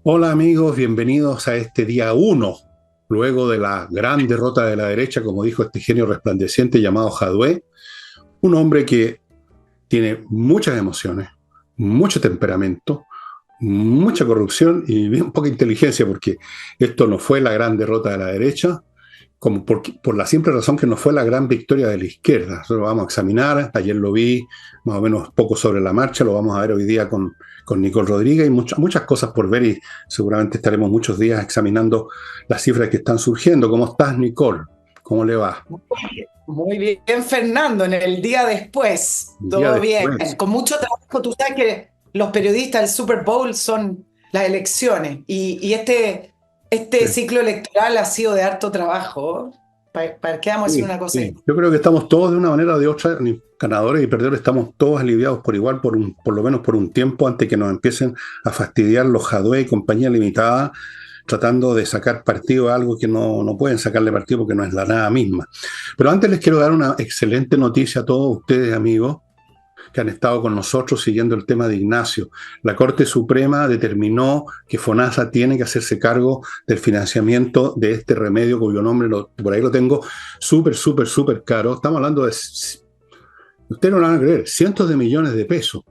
Hola amigos, bienvenidos a este día uno, luego de la gran derrota de la derecha, como dijo este genio resplandeciente llamado Jadwe, un hombre que tiene muchas emociones, mucho temperamento, mucha corrupción y bien poca inteligencia, porque esto no fue la gran derrota de la derecha, por la simple razón que no fue la gran victoria de la izquierda. Eso lo vamos a examinar, ayer lo vi más o menos poco sobre la marcha, lo vamos a ver hoy día con Nicole Rodríguez y muchas cosas por ver y seguramente estaremos muchos días examinando las cifras que están surgiendo. ¿Cómo estás, Nicole? ¿Cómo le va? Muy bien, Fernando, en el día después, Un día todo bien, después. con mucho trabajo. Tú sabes que los periodistas del Super Bowl son las elecciones y este Sí, ciclo electoral ha sido de harto trabajo. ¿Para qué vamos a decir sí, una cosa? sí. Yo creo que estamos todos de una manera o de otra, ni ganadores y perdedores, estamos todos aliviados por igual, por lo menos por un tiempo, antes que nos empiecen a fastidiar los Jadwe y compañía limitada, tratando de sacar partido a algo que no pueden sacarle partido porque no es la nada misma. Pero antes les quiero dar una excelente noticia a todos ustedes, amigos, que han estado con nosotros siguiendo el tema de Ignacio. La Corte Suprema determinó que FONASA tiene que hacerse cargo del financiamiento de este remedio, cuyo nombre por ahí lo tengo, súper caro. Estamos hablando de, ustedes no lo van a creer, cientos de millones de pesos,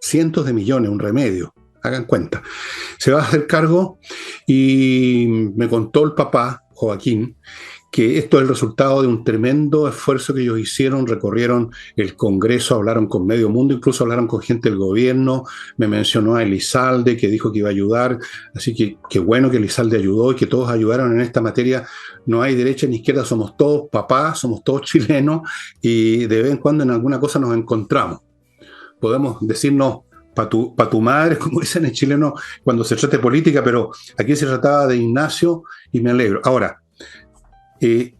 cientos de millones, un remedio. Hagan cuenta. Se va a hacer cargo y me contó el papá, Joaquín, que esto es el resultado de un tremendo esfuerzo que ellos hicieron, recorrieron el Congreso, hablaron con medio mundo, incluso hablaron con gente del gobierno, me mencionó a Elizalde, que dijo que iba a ayudar, así que qué bueno que Elizalde ayudó y que todos ayudaron en esta materia. No hay derecha ni izquierda, somos todos papás, somos todos chilenos y de vez en cuando en alguna cosa nos encontramos. Podemos decirnos pa tu madre, como dicen en chileno, cuando se trata de política, pero aquí se trataba de Ignacio y me alegro. Ahora, eh,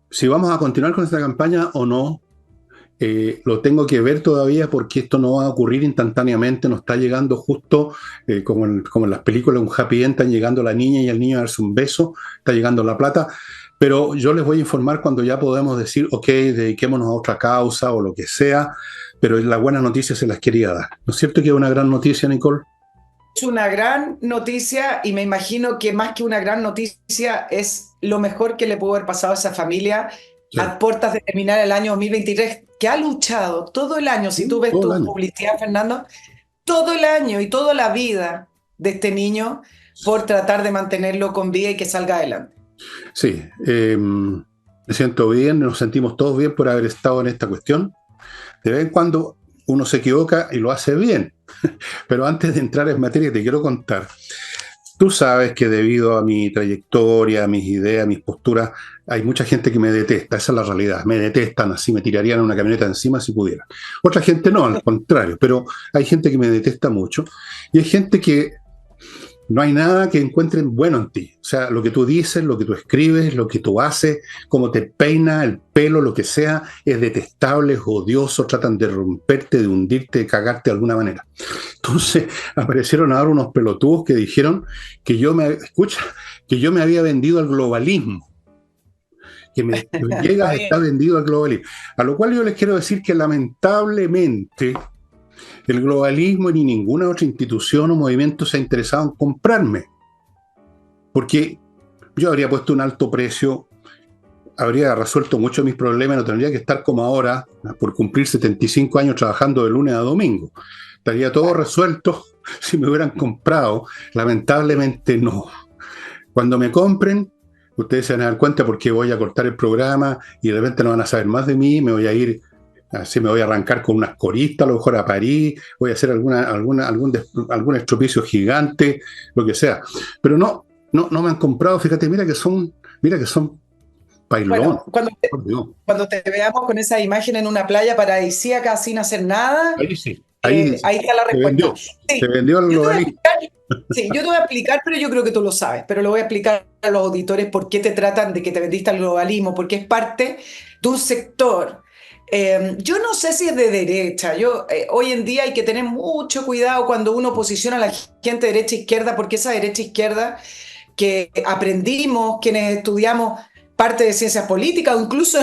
si vamos a continuar con esta campaña o no, lo tengo que ver todavía porque esto no va a ocurrir instantáneamente, no está llegando justo como en las películas, un happy end, están llegando la niña y el niño a darse un beso, está llegando la plata, pero yo les voy a informar cuando ya podemos decir, ok, dediquémonos a otra causa o lo que sea, pero la buena noticia se las quería dar. ¿No es cierto que es una gran noticia, Nicole? Es una gran noticia y me imagino que más que una gran noticia es lo mejor que le pudo haber pasado a esa familia Sí. a puertas de terminar el año 2023, que ha luchado todo el año. Si tú ves Todo el tu año. publicidad, Fernando, todo el año y toda la vida de este niño por tratar de mantenerlo con vida y que salga adelante. Sí, me siento bien, nos sentimos todos bien por haber estado en esta cuestión. De vez en cuando uno se equivoca y lo hace bien. Pero antes de entrar en materia, te quiero contar. Tú sabes que debido a mi trayectoria, a mis ideas, a mis posturas, hay mucha gente que me detesta. Esa es la realidad. Me detestan así, me tirarían una camioneta encima si pudiera. Otra gente no, al contrario. Pero hay gente que me detesta mucho. Y hay gente que no hay nada que encuentren bueno en ti. O sea, lo que tú dices, lo que tú escribes, lo que tú haces, cómo te peina el pelo, lo que sea, es detestable, es odioso, tratan de romperte, de hundirte, de cagarte de alguna manera. Entonces aparecieron ahora unos pelotudos que dijeron escucha, que yo me había vendido al globalismo, que Villegas Está está bien. vendido al globalismo. A lo cual yo les quiero decir que lamentablemente el globalismo ni ninguna otra institución o movimiento se ha interesado en comprarme. Porque yo habría puesto un alto precio, habría resuelto muchos de mis problemas, no tendría que estar como ahora, por cumplir 75 años trabajando de lunes a domingo. Estaría todo resuelto si me hubieran comprado. Lamentablemente no. Cuando me compren, ustedes se van a dar cuenta porque voy a cortar el programa y de repente no van a saber más de mí, me voy a ir, así me voy a arrancar con unas coristas, a lo mejor a París, voy a hacer algún estropicio gigante, lo que sea. Pero no me han comprado, fíjate, mira que son pailón, Bueno, cuando te, por Dios. cuando te veamos con esa imagen en una playa paradisíaca sin hacer nada, Ahí sí, ahí sí, ahí está la respuesta. se Sí, vendió al yo te voy a globalismo. explicar, sí, yo te voy a explicar, pero yo creo que tú lo sabes, pero lo voy a explicar a los auditores por qué te tratan de que te vendiste al globalismo, porque es parte de un sector. Yo no sé si es de derecha. Hoy en día hay que tener mucho cuidado cuando uno posiciona a la gente derecha-izquierda, porque esa derecha-izquierda que aprendimos, quienes estudiamos parte de ciencias políticas o incluso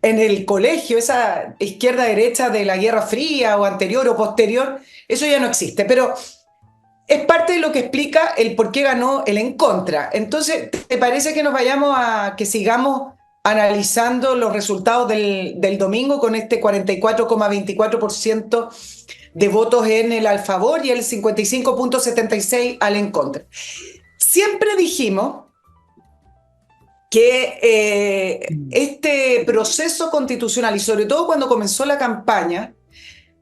en el colegio, esa izquierda-derecha de la Guerra Fría o anterior o posterior, eso ya no existe. Pero es parte de lo que explica el por qué ganó el en contra. Entonces, ¿te parece que nos vayamos que sigamos analizando los resultados del domingo con este 44,24% de votos en el al favor y el 55,76% al en contra? Siempre dijimos que este proceso constitucional, y sobre todo cuando comenzó la campaña,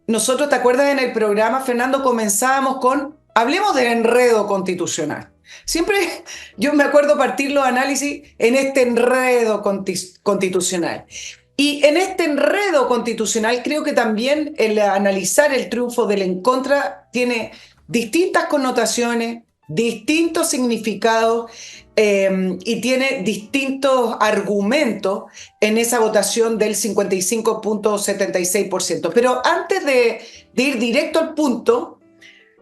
nosotros, ¿te acuerdas en el programa, Fernando, comenzábamos con, hablemos del enredo constitucional? Siempre yo me acuerdo partir los análisis en este enredo constitucional. Y en este enredo constitucional creo que también el analizar el triunfo del en contra tiene distintas connotaciones, distintos significados y tiene distintos argumentos en esa votación del 55,76%. Pero antes de ir directo al punto,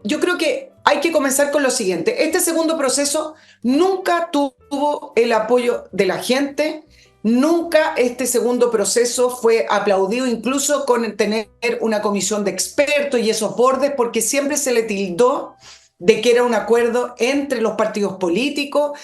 yo creo que hay que comenzar con lo siguiente. Este segundo proceso nunca tuvo el apoyo de la gente, nunca este segundo proceso fue aplaudido, incluso con tener una comisión de expertos y esos bordes, porque siempre se le tildó de que era un acuerdo entre los partidos políticos,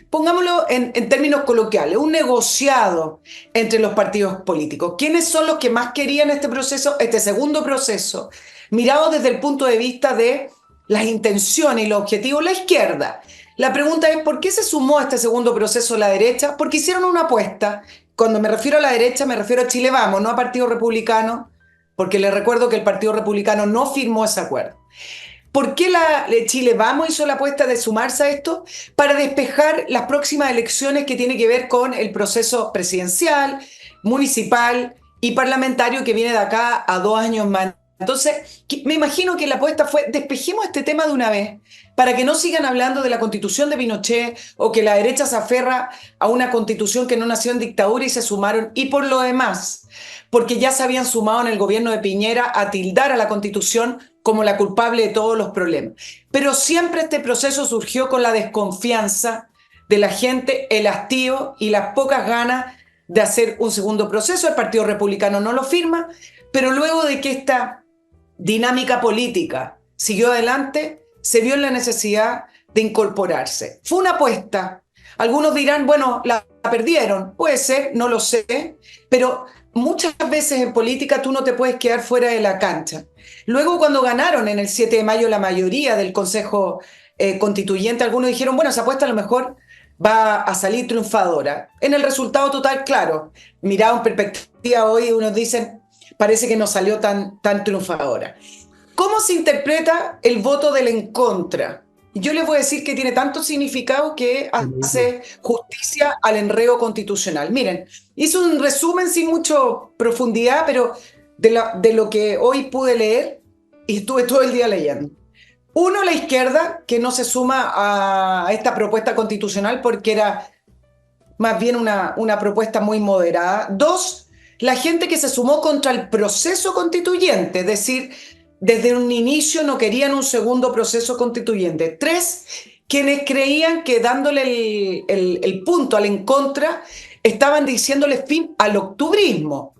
pongámoslo en términos coloquiales, un negociado entre los partidos políticos. ¿Quiénes son los que más querían este proceso, este segundo proceso? Mirado desde el punto de vista de las intenciones y los objetivos, la izquierda. La pregunta es, ¿por qué se sumó a este segundo proceso la derecha? Porque hicieron una apuesta. Cuando me refiero a la derecha, me refiero a Chile Vamos, no a Partido Republicano, porque les recuerdo que el Partido Republicano no firmó ese acuerdo. ¿Por qué Chile Vamos hizo la apuesta de sumarse a esto? Para despejar las próximas elecciones que tiene que ver con el proceso presidencial, municipal y parlamentario que viene de acá a 2 años más. Entonces, me imagino que la apuesta fue, despejemos este tema de una vez, para que no sigan hablando de la constitución de Pinochet o que la derecha se aferra a una constitución que no nació en dictadura y se sumaron, y por lo demás, porque ya se habían sumado en el gobierno de Piñera a tildar a la constitución como la culpable de todos los problemas. Pero siempre este proceso surgió con la desconfianza de la gente, el hastío y las pocas ganas de hacer un segundo proceso. El Partido Republicano no lo firma, pero luego de que esta dinámica política siguió adelante, se vio en la necesidad de incorporarse. Fue una apuesta. Algunos dirán, bueno, la perdieron. Puede ser, no lo sé, pero muchas veces en política tú no te puedes quedar fuera de la cancha. Luego, cuando ganaron en el 7 de mayo la mayoría del Consejo Constituyente, algunos dijeron, bueno, esa apuesta a lo mejor va a salir triunfadora. En el resultado total, claro, mirado en perspectiva hoy, unos dicen, parece que no salió tan triunfadora. ¿Cómo se interpreta el voto del en contra? Yo les voy a decir que tiene tanto significado que hace justicia al enredo constitucional. Miren, hice un resumen sin mucha profundidad, pero de lo que hoy pude leer y estuve todo el día leyendo. Uno, la izquierda, que no se suma a esta propuesta constitucional porque era más bien una propuesta muy moderada. Dos, la gente que se sumó contra el proceso constituyente, es decir, desde un inicio no querían un segundo proceso constituyente. Tres, quienes creían que dándole el punto al en contra estaban diciéndole fin al octubrismo.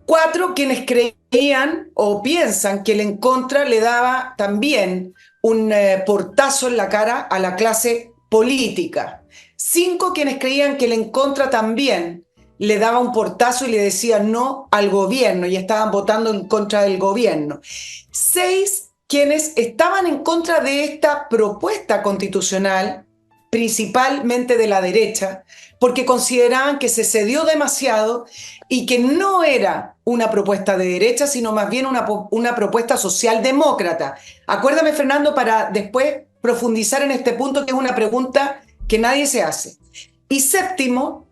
Cuatro, quienes creían o piensan que el en contra le daba también un portazo en la cara a la clase política. Cinco, quienes creían que el en contra también le daba un portazo y le decía no al gobierno y estaban votando en contra del gobierno. Seis, quienes estaban en contra de esta propuesta constitucional, principalmente de la derecha, porque consideraban que se cedió demasiado y que no era una propuesta de derecha, sino más bien una propuesta socialdemócrata. Acuérdame, Fernando, para después profundizar en este punto, que es una pregunta que nadie se hace. Y séptimo,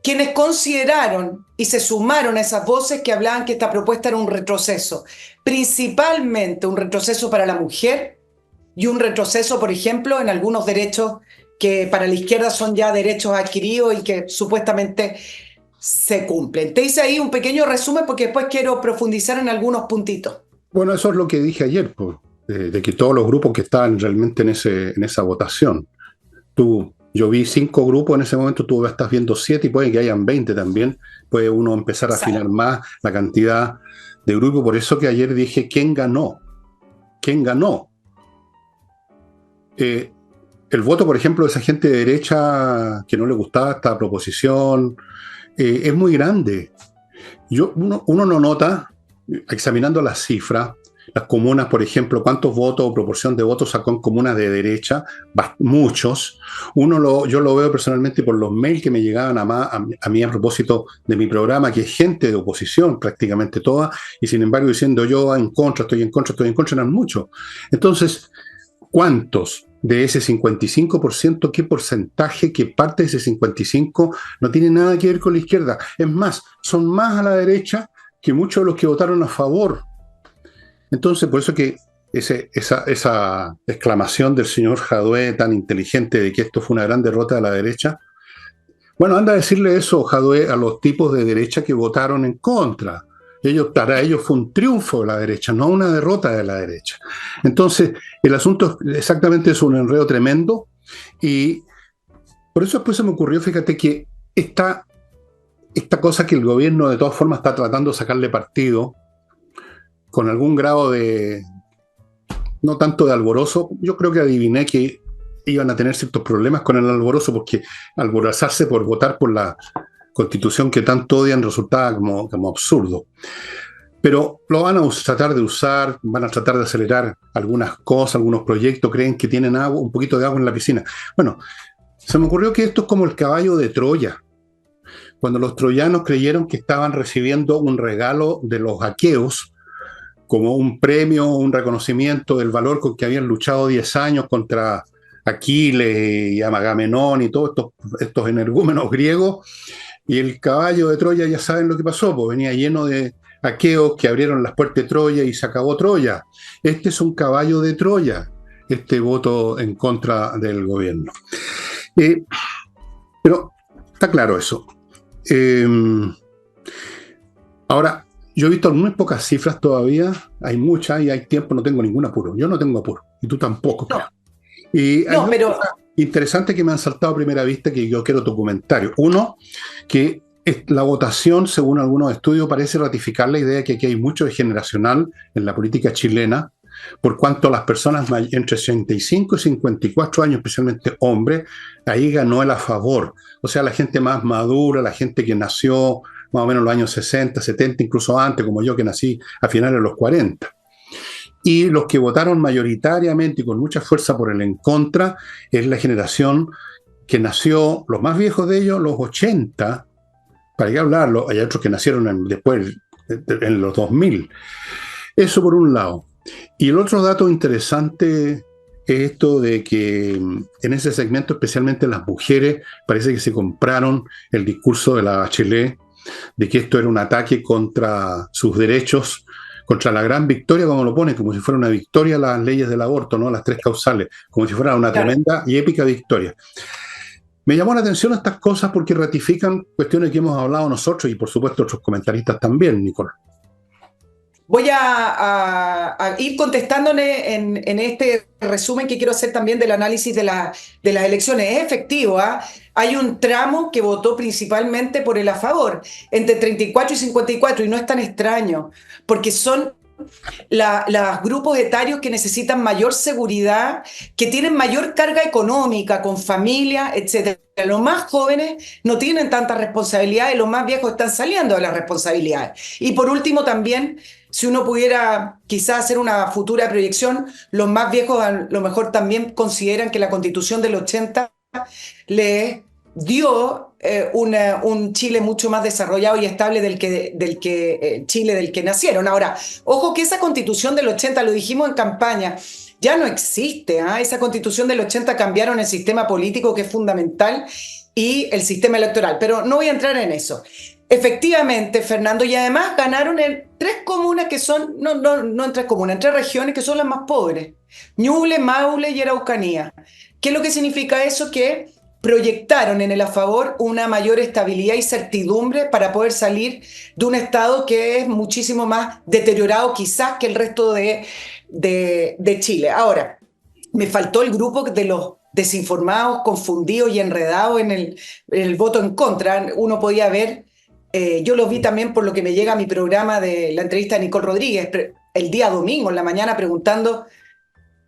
quienes consideraron y se sumaron a esas voces que hablaban que esta propuesta era un retroceso, principalmente un retroceso para la mujer y un retroceso, por ejemplo, en algunos derechos que para la izquierda son ya derechos adquiridos y que supuestamente se cumplen. Te hice ahí un pequeño resumen porque después quiero profundizar en algunos puntitos. Bueno, eso es lo que dije ayer, pues, de que todos los grupos que estaban realmente en esa votación. Yo vi 5 grupos en ese momento, tú estás viendo 7 y puede que hayan 20 también. Puede uno empezar a afinar más la cantidad de grupos. Por eso que ayer dije quién ganó. quién ganó. El voto, por ejemplo, de esa gente de derecha que no le gustaba esta proposición es muy grande. Uno no nota, examinando las cifras, las comunas, por ejemplo, cuántos votos o proporción de votos sacó en comunas de derecha, muchos. Yo lo veo personalmente por los mails que me llegaban a mí a propósito de mi programa, que es gente de oposición prácticamente toda, y sin embargo diciendo yo en contra, estoy en contra, estoy en contra, eran muchos. Entonces, ¿cuántos de ese 55%, qué porcentaje, qué parte de ese 55% no tiene nada que ver con la izquierda? Es más, son más a la derecha que muchos de los que votaron a favor. Entonces, por eso que esa exclamación del señor Jadwe tan inteligente de que esto fue una gran derrota de la derecha, bueno, anda a decirle eso, Jadwe, a los tipos de derecha que votaron en contra. Para ellos fue un triunfo de la derecha, no una derrota de la derecha. Entonces, el asunto exactamente es un enredo tremendo, y por eso después se me ocurrió, fíjate, que esta cosa que el gobierno de todas formas está tratando de sacarle partido, con algún grado de, no tanto de alborozo. Yo creo que adiviné que iban a tener ciertos problemas con el alborozo, porque alborozarse por votar por la Constitución que tanto odian resultaba como absurdo. Pero lo van a tratar de usar, van a tratar de acelerar algunas cosas, algunos proyectos, creen que tienen agua, un poquito de agua en la piscina. Bueno, se me ocurrió que esto es como el caballo de Troya. Cuando los troyanos creyeron que estaban recibiendo un regalo de los aqueos, como un premio, un reconocimiento del valor con que habían luchado 10 años contra Aquiles y Agamenón y todos estos energúmenos griegos, y el caballo de Troya, ya saben lo que pasó, pues venía lleno de aqueos que abrieron las puertas de Troya y se acabó Troya. Este es un caballo de Troya, este voto en contra del gobierno. Pero está claro eso. Ahora, yo he visto muy pocas cifras todavía, hay muchas y hay tiempo, no tengo ningún apuro. Yo no tengo apuro, y tú tampoco, creo. Y hay pero cosas interesantes que me han saltado a primera vista que yo quiero tu comentario. Uno, que la votación, según algunos estudios, parece ratificar la idea de que aquí hay mucho de generacional en la política chilena, por cuanto las personas entre 65 y 54 años, especialmente hombres, ahí ganó el a favor. O sea, la gente más madura, la gente que nació más o menos en los años 60, 70, incluso antes, como yo que nací a finales de los 40. Y los que votaron mayoritariamente y con mucha fuerza por el en contra es la generación que nació, los más viejos de ellos, los 80, para qué hablarlo, hay otros que nacieron después, en los 2000. Eso por un lado. Y el otro dato interesante es esto de que en ese segmento, especialmente las mujeres, parece que se compraron el discurso de la Bachelet, de que esto era un ataque contra sus derechos, contra la gran victoria, como lo pone, como si fuera una victoria las leyes del aborto, ¿no? Las 3 causales, como si fuera una tremenda y épica victoria. Me llamó la atención estas cosas porque ratifican cuestiones que hemos hablado nosotros y por supuesto otros comentaristas también, Nicolás. Voy a ir contestándole en este resumen que quiero hacer también del análisis de las elecciones. Es efectivo, ¿eh? Hay un tramo que votó principalmente por el a favor, entre 34 y 54, y no es tan extraño, porque son los grupos etarios que necesitan mayor seguridad, que tienen mayor carga económica, con familia, etc. Los más jóvenes no tienen tantas responsabilidades, los más viejos están saliendo de las responsabilidades. Y por último también, si uno pudiera quizás hacer una futura proyección, los más viejos a lo mejor también consideran que la Constitución del 80 le dio un Chile mucho más desarrollado y estable del que Chile del que nacieron. Ahora, ojo que esa Constitución del 80, lo dijimos en campaña, ya no existe. Esa Constitución del 80 cambiaron el sistema político, que es fundamental, y el sistema electoral, pero no voy a entrar en eso. Efectivamente, Fernando, y además ganaron en 3 comunas que son, no en 3 comunas, en 3 regiones que son las más pobres: Ñuble, Maule y Araucanía. ¿Qué es lo que significa eso? Que proyectaron en el a favor una mayor estabilidad y certidumbre para poder salir de un estado que es muchísimo más deteriorado quizás que el resto de Chile. Ahora, me faltó el grupo de los desinformados, confundidos y enredados en el voto en contra. Uno podía ver, yo lo vi también por lo que me llega a mi programa de la entrevista de Nicole Rodríguez, el día domingo, en la mañana, preguntando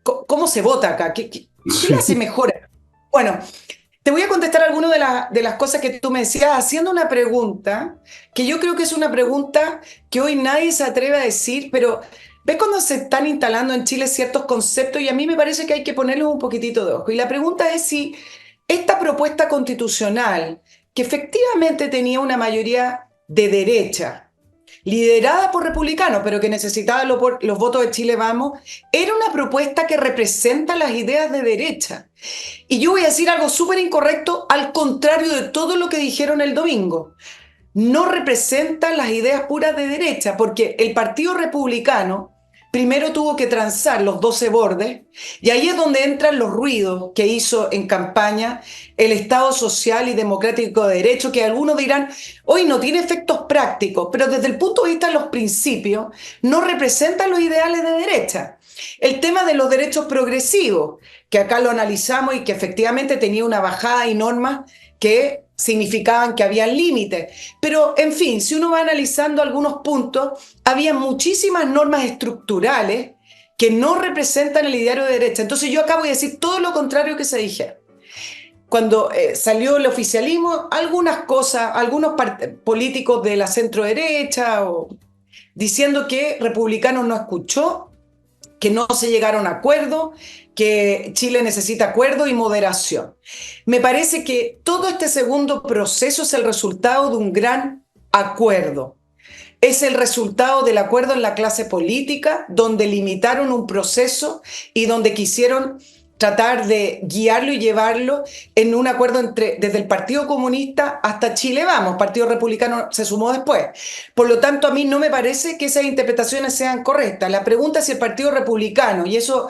cómo se vota acá, qué le hace mejor. Bueno, te voy a contestar algunas de las cosas que tú me decías, haciendo una pregunta, que yo creo que es una pregunta que hoy nadie se atreve a decir, pero ves cuando se están instalando en Chile ciertos conceptos y a mí me parece que hay que ponerles un poquitito de ojo. Y la pregunta es si esta propuesta constitucional, que efectivamente tenía una mayoría de derecha, liderada por republicanos, pero que necesitaba los votos de Chile Vamos, era una propuesta que representa las ideas de derecha. Y yo voy a decir algo súper incorrecto, al contrario de todo lo que dijeron el domingo. No representa las ideas puras de derecha, porque el Partido Republicano primero tuvo que transar los 12 bordes, y ahí es donde entran los ruidos que hizo en campaña el Estado Social y Democrático de Derecho, que algunos dirán, hoy no tiene efectos prácticos, pero desde el punto de vista de los principios, no representan los ideales de derecha. El tema de los derechos progresivos, que acá lo analizamos y que efectivamente tenía una bajada y normas que significaban que había límites. Pero, en fin, si uno va analizando algunos puntos, había muchísimas normas estructurales que no representan el ideario de derecha. Entonces yo acá voy a decir todo lo contrario que se dijeron. Cuando salió el oficialismo, algunas cosas, algunos políticos de la centro derecha diciendo que Republicanos no escuchó, que no se llegaron a acuerdo, que Chile necesita acuerdo y moderación. Me parece que todo este segundo proceso es el resultado de un gran acuerdo. Es el resultado del acuerdo en la clase política, donde limitaron un proceso y donde quisieron tratar de guiarlo y llevarlo en un acuerdo desde el Partido Comunista hasta Chile Vamos. Partido Republicano se sumó después. Por lo tanto, a mí no me parece que esas interpretaciones sean correctas. La pregunta es si el Partido Republicano, y eso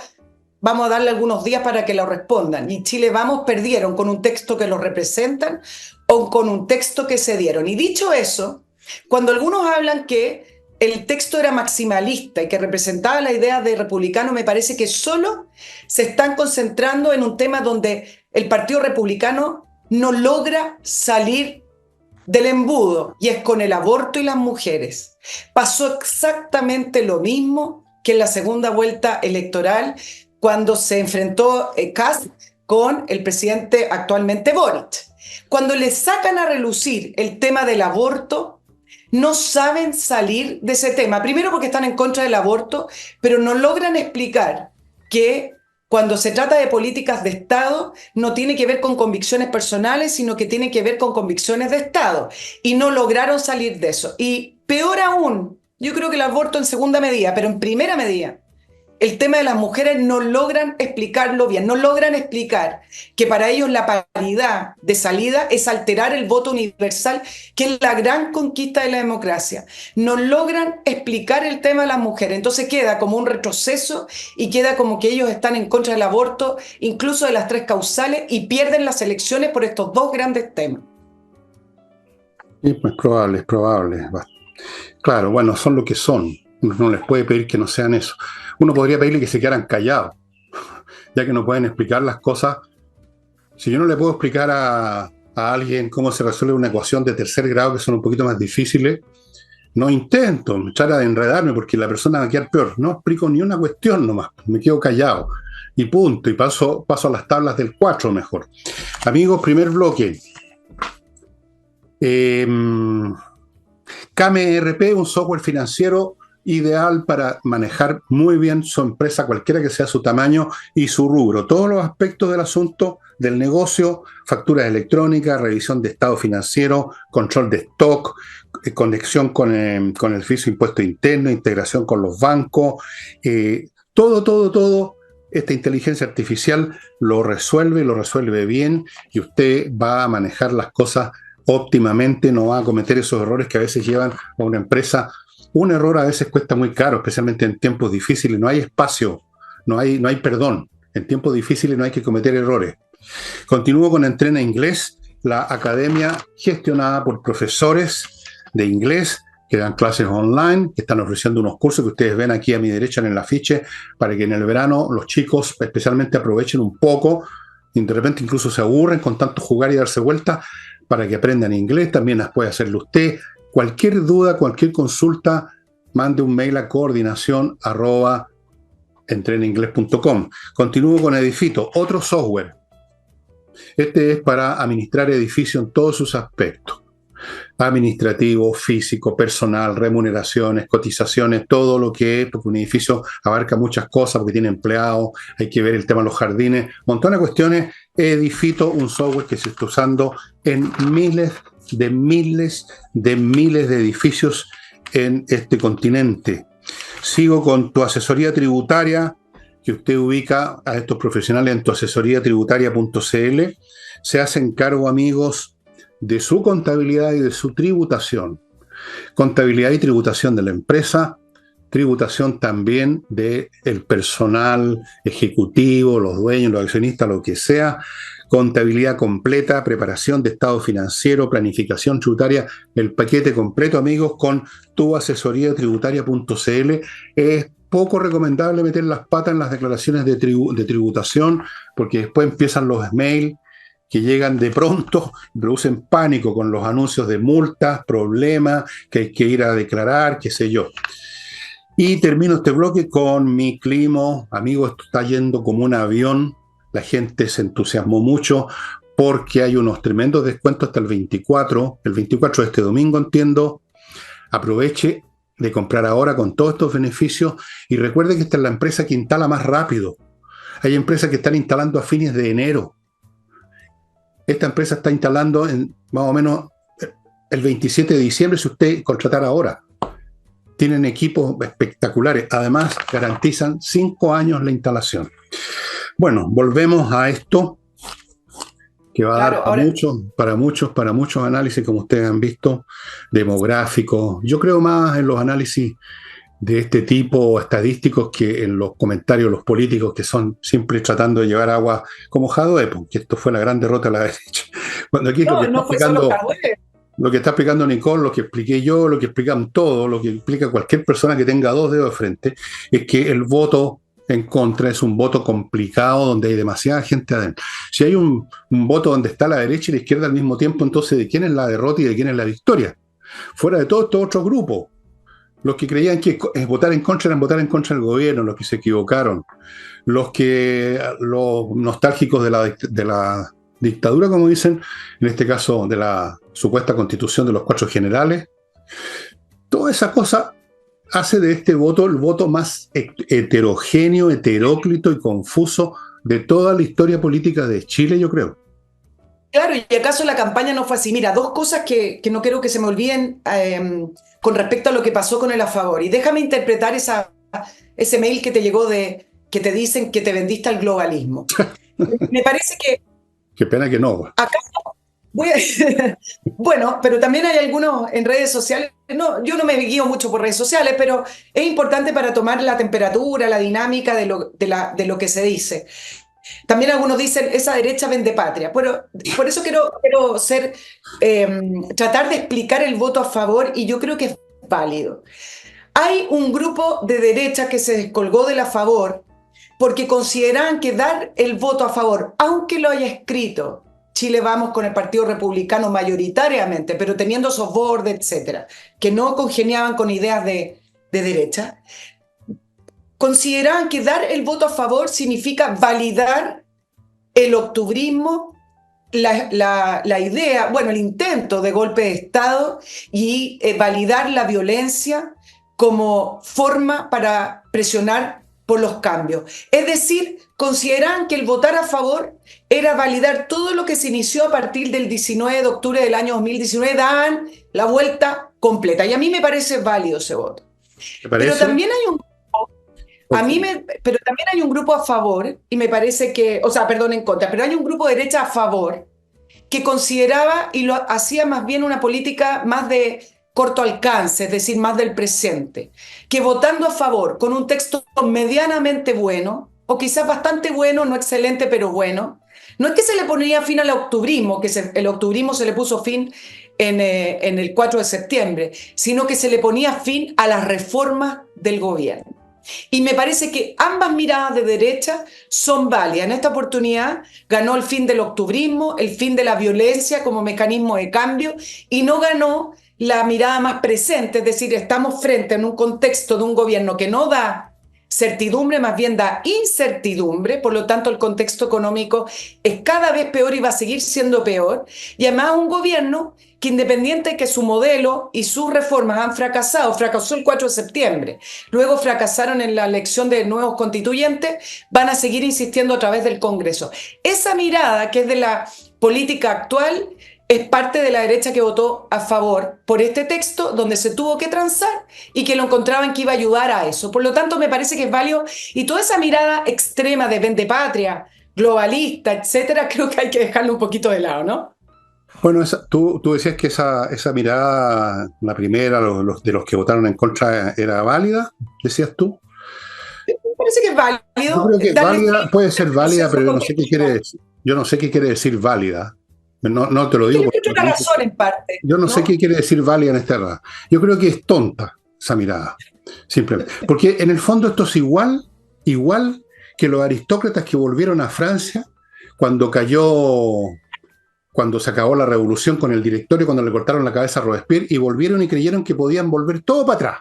vamos a darle algunos días para que lo respondan, y Chile Vamos perdieron con un texto que lo representan o con un texto que cedieron. Y dicho eso, cuando algunos hablan que el texto era maximalista y que representaba la idea de republicano, me parece que solo se están concentrando en un tema donde el Partido Republicano no logra salir del embudo, y es con el aborto y las mujeres. Pasó exactamente lo mismo que en la segunda vuelta electoral, cuando se enfrentó Kast con el presidente actualmente Boric. Cuando le sacan a relucir el tema del aborto, no saben salir de ese tema. Primero porque están en contra del aborto, pero no logran explicar que cuando se trata de políticas de Estado no tiene que ver con convicciones personales, sino que tiene que ver con convicciones de Estado. Y no lograron salir de eso. Y peor aún, yo creo que el aborto en segunda medida, pero en primera medida, el tema de las mujeres no logran explicarlo bien, no logran explicar que para ellos la paridad de salida es alterar el voto universal, que es la gran conquista de la democracia. No logran explicar el tema de las mujeres, entonces queda como un retroceso y queda como que ellos están en contra del aborto, incluso de las 3 causales, y pierden las elecciones por estos 2 grandes temas. Sí, pues es probable. Claro, bueno, son lo que son. Uno no les puede pedir que no sean eso. Uno podría pedirle que se quedaran callados, ya que no pueden explicar las cosas. Si yo no le puedo explicar a alguien cómo se resuelve una ecuación de tercer grado, que son un poquito más difíciles, no intento tratar de enredarme porque la persona va a quedar peor. No explico ni una cuestión nomás, me quedo callado y punto, y paso a las tablas del 4 mejor. Amigos, primer bloque. KMRP, un software financiero ideal para manejar muy bien su empresa, cualquiera que sea su tamaño y su rubro. Todos los aspectos del asunto del negocio: facturas electrónicas, revisión de estado financiero, control de stock, conexión con el fisco impuesto interno, integración con los bancos, todo. Esta inteligencia artificial lo resuelve bien, y usted va a manejar las cosas óptimamente, no va a cometer esos errores que a veces llevan a una empresa. Un error a veces cuesta muy caro, especialmente en tiempos difíciles. No hay espacio, no hay perdón. En tiempos difíciles no hay que cometer errores. Continúo con Entrena Inglés, la academia gestionada por profesores de inglés que dan clases online, que están ofreciendo unos cursos que ustedes ven aquí a mi derecha en el afiche, para que en el verano los chicos especialmente aprovechen un poco, y de repente incluso se aburren con tanto jugar y darse vuelta, para que aprendan inglés. También las puede hacerlo usted. Cualquier duda, cualquier consulta, mande un mail a coordinación@entreninglés.com. Continúo con Edifito, otro software. Este es para administrar edificios en todos sus aspectos: administrativo, físico, personal, remuneraciones, cotizaciones, todo lo que es, porque un edificio abarca muchas cosas, porque tiene empleados, hay que ver el tema de los jardines, un montón de cuestiones. Edifito, un software que se está usando en miles de edificios en este continente. Sigo con tu asesoría tributaria, que usted ubica a estos profesionales en tuasesoriatributaria.cl. Se hacen cargo, amigos, de su contabilidad y de su tributación. Contabilidad y tributación de la empresa, tributación también del personal ejecutivo, los dueños, los accionistas, lo que sea. Contabilidad completa, preparación de estado financiero, planificación tributaria, el paquete completo, amigos, con tuasesoriatributaria.cl. Es poco recomendable meter las patas en las declaraciones de tributación, porque después empiezan los mails que llegan de pronto, producen pánico con los anuncios de multas, problemas, que hay que ir a declarar, qué sé yo. Y termino este bloque con mi Climo. Amigo, esto está yendo como un avión. La gente se entusiasmó mucho porque hay unos tremendos descuentos hasta el 24 de este domingo, entiendo. Aproveche de comprar ahora con todos estos beneficios y recuerde que esta es la empresa que instala más rápido. Hay empresas que están instalando a fines de enero. Esta empresa está instalando en más o menos el 27 de diciembre si usted contratara ahora. Tienen equipos espectaculares. Además, garantizan 5 años la instalación. Bueno, volvemos a esto que va a dar para muchos análisis, como ustedes han visto, demográficos. Yo creo más en los análisis de este tipo estadísticos que en los comentarios los políticos que son siempre tratando de llevar agua como Jadwe, que esto fue la gran derrota de la derecha. Cuando aquí lo que está explicando Nicole, lo que expliqué yo, lo que explican todos, lo que explica cualquier persona que tenga 2 dedos de frente, es que el voto en contra es un voto complicado donde hay demasiada gente adentro. Si hay un voto donde está la derecha y la izquierda al mismo tiempo, entonces ¿de quién es la derrota y de quién es la victoria? Fuera de todo estos otros grupos. Los que creían que votar en contra eran votar en contra del gobierno, los que se equivocaron. Los nostálgicos de la dictadura, como dicen, en este caso de la supuesta constitución de los 4 generales. Toda esa cosa hace de este voto el voto más heterogéneo, heteróclito y confuso de toda la historia política de Chile, yo creo. Claro, ¿y acaso la campaña no fue así? Mira, 2 cosas que no quiero que se me olviden con respecto a lo que pasó con el A Favor. Y déjame interpretar ese mail que te llegó que te dicen que te vendiste al globalismo. Me parece que... Qué pena que no. Acá bueno, pero también hay algunos en redes sociales. No, yo no me guío mucho por redes sociales, pero es importante para tomar la temperatura, la dinámica de lo que se dice. También algunos dicen, esa derecha vende patria. Pero por eso quiero tratar de explicar el voto a favor, y yo creo que es válido. Hay un grupo de derecha que se descolgó del a favor porque consideraban que dar el voto a favor, aunque lo haya escrito Chile Vamos con el Partido Republicano mayoritariamente, pero teniendo esos bordes, etcétera, que no congeniaban con ideas de derecha, consideraban que dar el voto a favor significa validar el octubrismo, la idea, bueno, el intento de golpe de Estado y validar la violencia como forma para presionar por los cambios. Es decir, consideraban que el votar a favor era validar todo lo que se inició a partir del 19 de octubre del año 2019, daban la vuelta completa. Y a mí me parece válido ese voto. ¿Te parece? Pero también hay un pero también hay un grupo a favor, y me parece que, en contra, pero hay un grupo de derecha a favor que consideraba y lo hacía más bien una política más de corto alcance, es decir, más del presente, que votando a favor con un texto medianamente bueno, o quizás bastante bueno, no excelente, pero bueno, no es que se le ponía fin al octubrismo, el octubrismo se le puso fin en el 4 de septiembre, sino que se le ponía fin a las reformas del gobierno. Y me parece que ambas miradas de derecha son válidas. En esta oportunidad ganó el fin del octubrismo, el fin de la violencia como mecanismo de cambio, y no ganó la mirada más presente, es decir, estamos frente en un contexto de un gobierno que no da certidumbre, más bien da incertidumbre, por lo tanto el contexto económico es cada vez peor y va a seguir siendo peor, y además un gobierno que independiente de que su modelo y sus reformas han fracasado, fracasó el 4 de septiembre, luego fracasaron en la elección de nuevos constituyentes, van a seguir insistiendo a través del Congreso. Esa mirada que es de la política actual es parte de la derecha que votó a favor por este texto donde se tuvo que transar y que lo encontraban que iba a ayudar a eso. Por lo tanto, me parece que es válido y toda esa mirada extrema de vendepatria, globalista, etcétera, creo que hay que dejarlo un poquito de lado, ¿no? Bueno, tú decías que esa mirada, la primera, de los que votaron en contra, era válida, decías tú. Me parece que es Yo válido creo que darle válida, puede ser el válida, proceso pero yo no sé qué quiere constitucional. decir. Yo no sé qué quiere decir válida. No te lo Yo digo le porque encuentro una razón en parte, yo no sé qué ¿no? quiere decir válida en esta edad. Yo creo que es tonta esa mirada, simplemente. Porque en el fondo esto es igual que los aristócratas que volvieron a Francia cuando cuando se acabó la revolución con el directorio, cuando le cortaron la cabeza a Robespierre, y volvieron y creyeron que podían volver todo para atrás,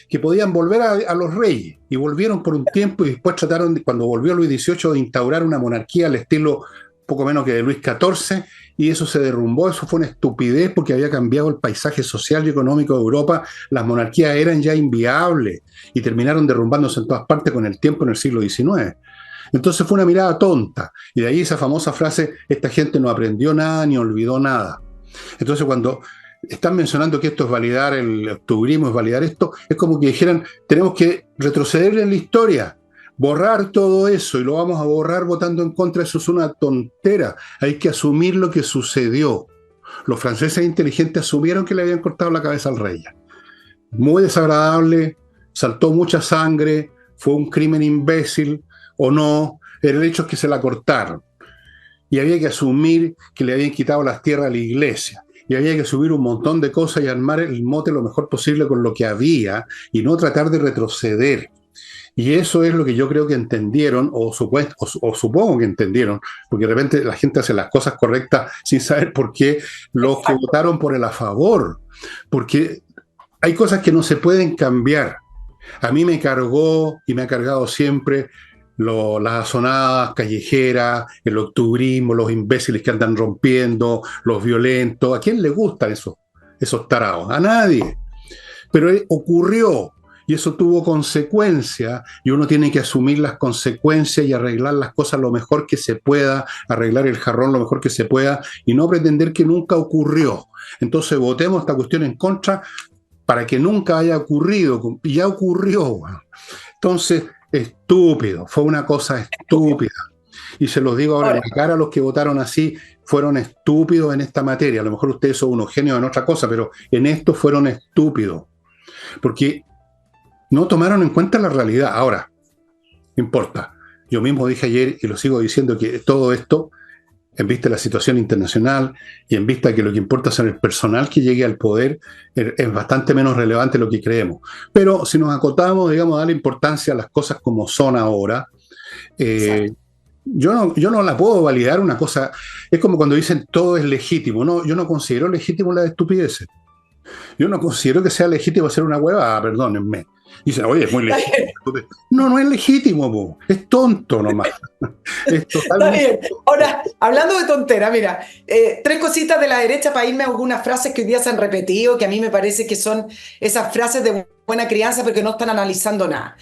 que podían volver a los reyes, y volvieron por un tiempo y después trataron, cuando volvió Luis XVIII, de instaurar una monarquía al estilo poco menos que de Luis XIV, y eso se derrumbó, eso fue una estupidez porque había cambiado el paisaje social y económico de Europa, las monarquías eran ya inviables y terminaron derrumbándose en todas partes con el tiempo en el siglo XIX. Entonces fue una mirada tonta, y de ahí esa famosa frase, esta gente no aprendió nada ni olvidó nada. Entonces cuando están mencionando que esto es validar el octubrismo, es validar esto, es como que dijeran, tenemos que retroceder en la historia, borrar todo eso y lo vamos a borrar votando en contra, eso es una tontera, hay que asumir lo que sucedió. Los franceses inteligentes asumieron que le habían cortado la cabeza al rey. Muy desagradable, saltó mucha sangre, fue un crimen imbécil o no, el hecho es que se la cortaron. Y había que asumir que le habían quitado las tierras a la iglesia. Y había que subir un montón de cosas y armar el mote lo mejor posible con lo que había y no tratar de retroceder. Y eso es lo que yo creo que entendieron, o supongo que entendieron, porque de repente la gente hace las cosas correctas sin saber por qué los que Exacto. votaron por el a favor. Porque hay cosas que no se pueden cambiar. A mí me cargó y me ha cargado siempre las azonadas callejeras, el octubrismo, los imbéciles que andan rompiendo, los violentos. ¿A quién le gustan esos tarados? A nadie. Pero ocurrió y eso tuvo consecuencias y uno tiene que asumir las consecuencias y arreglar las cosas lo mejor que se pueda, arreglar el jarrón lo mejor que se pueda y no pretender que nunca ocurrió. Entonces votemos esta cuestión en contra para que nunca haya ocurrido, y ya ocurrió. Entonces, estúpido, fue una cosa estúpida. Y se los digo ahora en Ahora, la cara a los que votaron así, fueron estúpidos en esta materia. A lo mejor ustedes son unos genios en otra cosa, pero en esto fueron estúpidos, porque no tomaron en cuenta la realidad. Ahora, no importa. Yo mismo dije ayer y lo sigo diciendo que todo esto, en vista de la situación internacional y en vista de que lo que importa es el personal que llegue al poder, es bastante menos relevante de lo que creemos. Pero si nos acotamos, digamos, a darle importancia a las cosas como son ahora, eh, exacto. yo no la puedo validar una cosa. Es como cuando dicen todo es legítimo. No, yo no considero legítimo las estupideces. Yo no considero que sea legítimo hacer una hueva, perdónenme. Dicen, oye, es muy Está legítimo. bien, No, no es legítimo, po. Es tonto nomás. Es está totalmente bien. Ahora, hablando de tontera, mira, tres cositas de la derecha para irme a algunas frases que hoy día se han repetido, que a mí me parece que son esas frases de buena crianza, pero que no están analizando nada.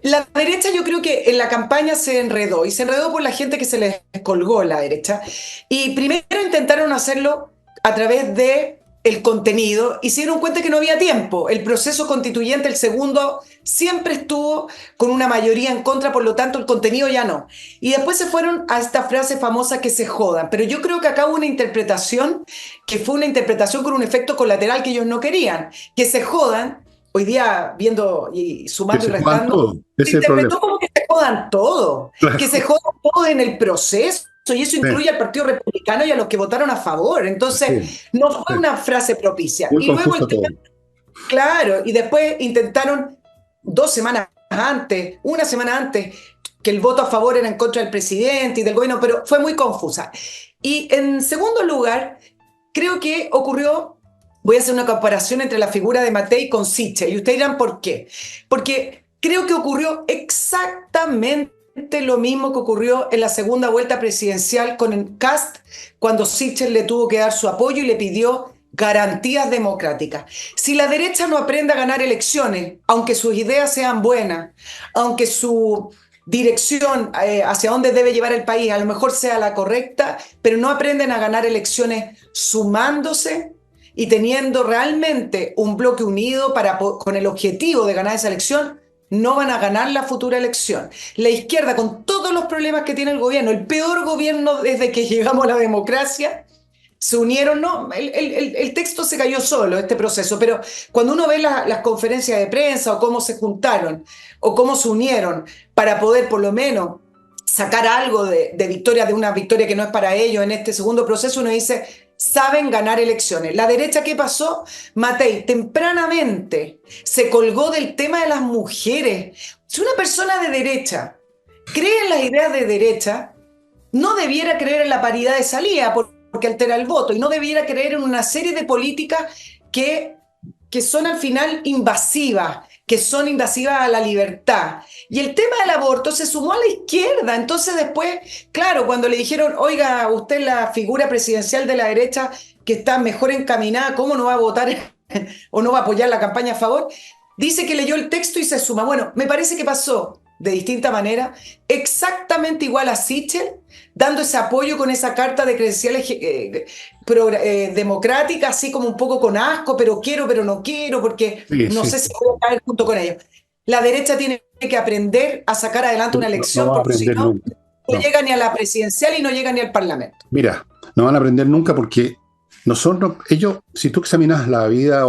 La derecha yo creo que en la campaña se enredó, y se enredó por la gente que se les colgó en la derecha. Y primero intentaron hacerlo a través de el contenido y se dieron cuenta que no había tiempo. El proceso constituyente, el segundo, siempre estuvo con una mayoría en contra, por lo tanto el contenido ya no. Y después se fueron a esta frase famosa que se jodan. Pero yo creo que acá hubo una interpretación que fue una interpretación con un efecto colateral que ellos no querían. Que se jodan, hoy día viendo y que sumando y se juegan restando, todo. Ese se es el problema. interpretó como que se jodan todo, Claro. que se jodan todos en el proceso. Y eso Sí, incluye al Partido Republicano y a los que votaron a favor. Entonces, sí, no sí. fue una frase propicia. Muy Y luego confuso el tema, todo. claro, y después intentaron 2 semanas antes, una semana antes, que el voto a favor era en contra del presidente y del gobierno, pero fue muy confusa. Y en segundo lugar, creo que ocurrió voy a hacer una comparación entre la figura de Matei con Sichel. Y ustedes dirán, ¿por qué? Porque creo que ocurrió exactamente lo mismo que ocurrió en la segunda vuelta presidencial con el Kast, cuando Sichel le tuvo que dar su apoyo y le pidió garantías democráticas. Si la derecha no aprende a ganar elecciones, aunque sus ideas sean buenas, aunque su dirección hacia dónde debe llevar el país a lo mejor sea la correcta, pero no aprenden a ganar elecciones sumándose y teniendo realmente un bloque unido con el objetivo de ganar esa elección, no van a ganar la futura elección. La izquierda, con todos los problemas que tiene el gobierno, el peor gobierno desde que llegamos a la democracia, se unieron, no, el texto se cayó solo, este proceso, pero cuando uno ve las conferencias de prensa o cómo se juntaron o cómo se unieron para poder por lo menos sacar algo de victoria, de una victoria que no es para ellos en este segundo proceso, uno dice, saben ganar elecciones. La derecha, ¿qué pasó? Matei tempranamente se colgó del tema de las mujeres. Si una persona de derecha cree en las ideas de derecha, no debiera creer en la paridad de salida porque altera el voto, y no debiera creer en una serie de políticas que son al final invasivas, que son invasivas a la libertad. Y el tema del aborto se sumó a la izquierda. Entonces después, claro, cuando le dijeron, oiga, usted es la figura presidencial de la derecha que está mejor encaminada, ¿cómo no va a votar o no va a apoyar la campaña a favor? Dice que leyó el texto y se suma. Bueno, me parece que pasó de distinta manera, exactamente igual a Sichel, dando ese apoyo con esa carta de credenciales democrática, así como un poco con asco, pero quiero, pero no quiero, porque Sí, no sí, sé sí. si voy a caer junto con ellos. La derecha tiene que aprender a sacar adelante una No elección, va a porque si aprender no, nunca. no No. llega ni a la presidencial y no llega ni al Parlamento. Mira, no van a aprender nunca porque nosotros, ellos, si tú examinas la vida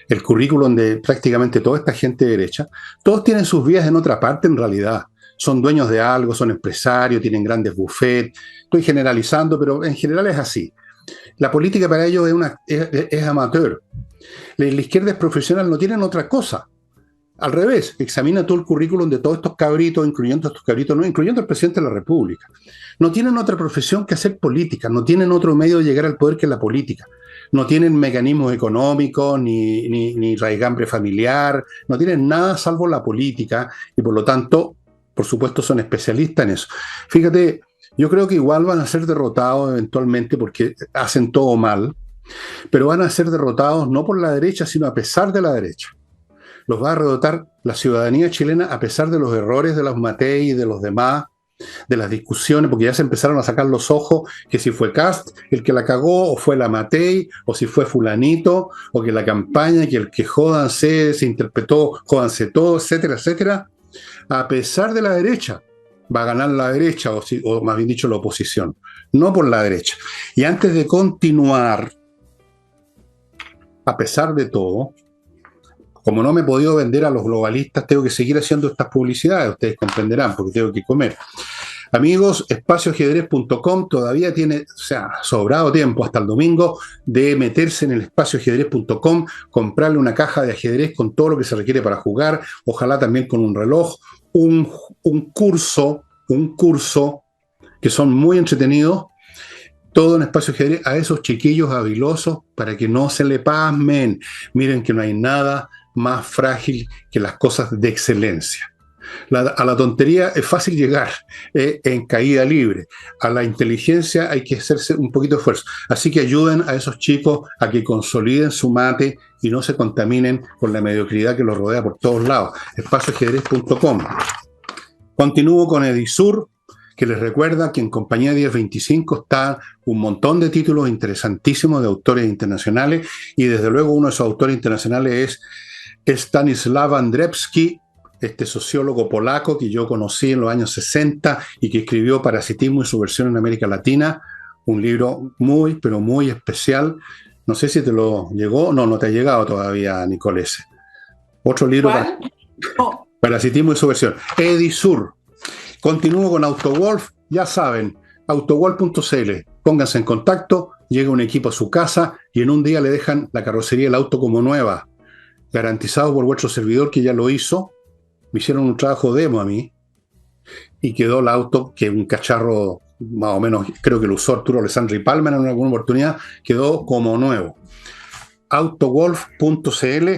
el currículum de prácticamente toda esta gente de derecha, todos tienen sus vidas en otra parte en realidad. Son dueños de algo, son empresarios, tienen grandes buffets. Estoy generalizando, pero en general es así. La política para ellos es amateur. La izquierda es profesional, no tienen otra cosa. Al revés, examina todo el currículum de todos estos cabritos, incluyendo estos cabritos, no, incluyendo el presidente de la República. No tienen otra profesión que hacer política, no tienen otro medio de llegar al poder que la política. No tienen mecanismos económicos, ni raigambre familiar, no tienen nada salvo la política y por lo tanto, por supuesto, son especialistas en eso. Fíjate, yo creo que igual van a ser derrotados eventualmente porque hacen todo mal, pero van a ser derrotados no por la derecha, sino a pesar de la derecha. Los va a derrotar la ciudadanía chilena a pesar de los errores de los Matei y de los demás, de las discusiones, porque ya se empezaron a sacar los ojos que si fue Kast el que la cagó, o fue la Matei, o si fue fulanito, o que la campaña, que el que jódanse, se interpretó, jódanse todo, etcétera, etcétera. A pesar de la derecha, va a ganar la derecha, o más bien dicho, la oposición, no por la derecha. Y antes de continuar, a pesar de todo, como no me he podido vender a los globalistas, tengo que seguir haciendo estas publicidades, ustedes comprenderán, porque tengo que comer. Amigos, espacioajedrez.com todavía tiene, o sea, sobrado tiempo hasta el domingo de meterse en el espacioajedrez.com, comprarle una caja de ajedrez con todo lo que se requiere para jugar, ojalá también con un reloj, un curso que son muy entretenidos, todo en espacio ajedrez a esos chiquillos habilosos para que no se le pasmen. Miren que no hay nada más frágil que las cosas de excelencia. A la tontería es fácil llegar en caída libre. A la inteligencia hay que hacerse un poquito de esfuerzo. Así que ayuden a esos chicos a que consoliden su mate y no se contaminen con la mediocridad que los rodea por todos lados. Espacioajedrez.com. Continúo con Edisur, que les recuerda que en Compañía 1025 está un montón de títulos interesantísimos de autores internacionales y desde luego uno de esos autores internacionales es Stanislaw Andrzejewski, este sociólogo polaco que yo conocí en los años 60 y que escribió Parasitismo y su versión en América Latina, un libro muy, pero muy especial. No sé si te lo llegó, no te ha llegado todavía, Nicolese. Otro libro, ¿Cuál? No. Parasitismo y su versión. Edisur. Continúo con AutoWolf, ya saben, autowolf.cl, pónganse en contacto, llega un equipo a su casa y en un día le dejan la carrocería del auto como nueva, garantizado por vuestro servidor que ya lo hizo. Me hicieron un trabajo demo a mí y quedó el auto, que un cacharro más o menos, creo que lo usó Arturo Alessandri Palmer en alguna oportunidad, quedó como nuevo. autogolf.cl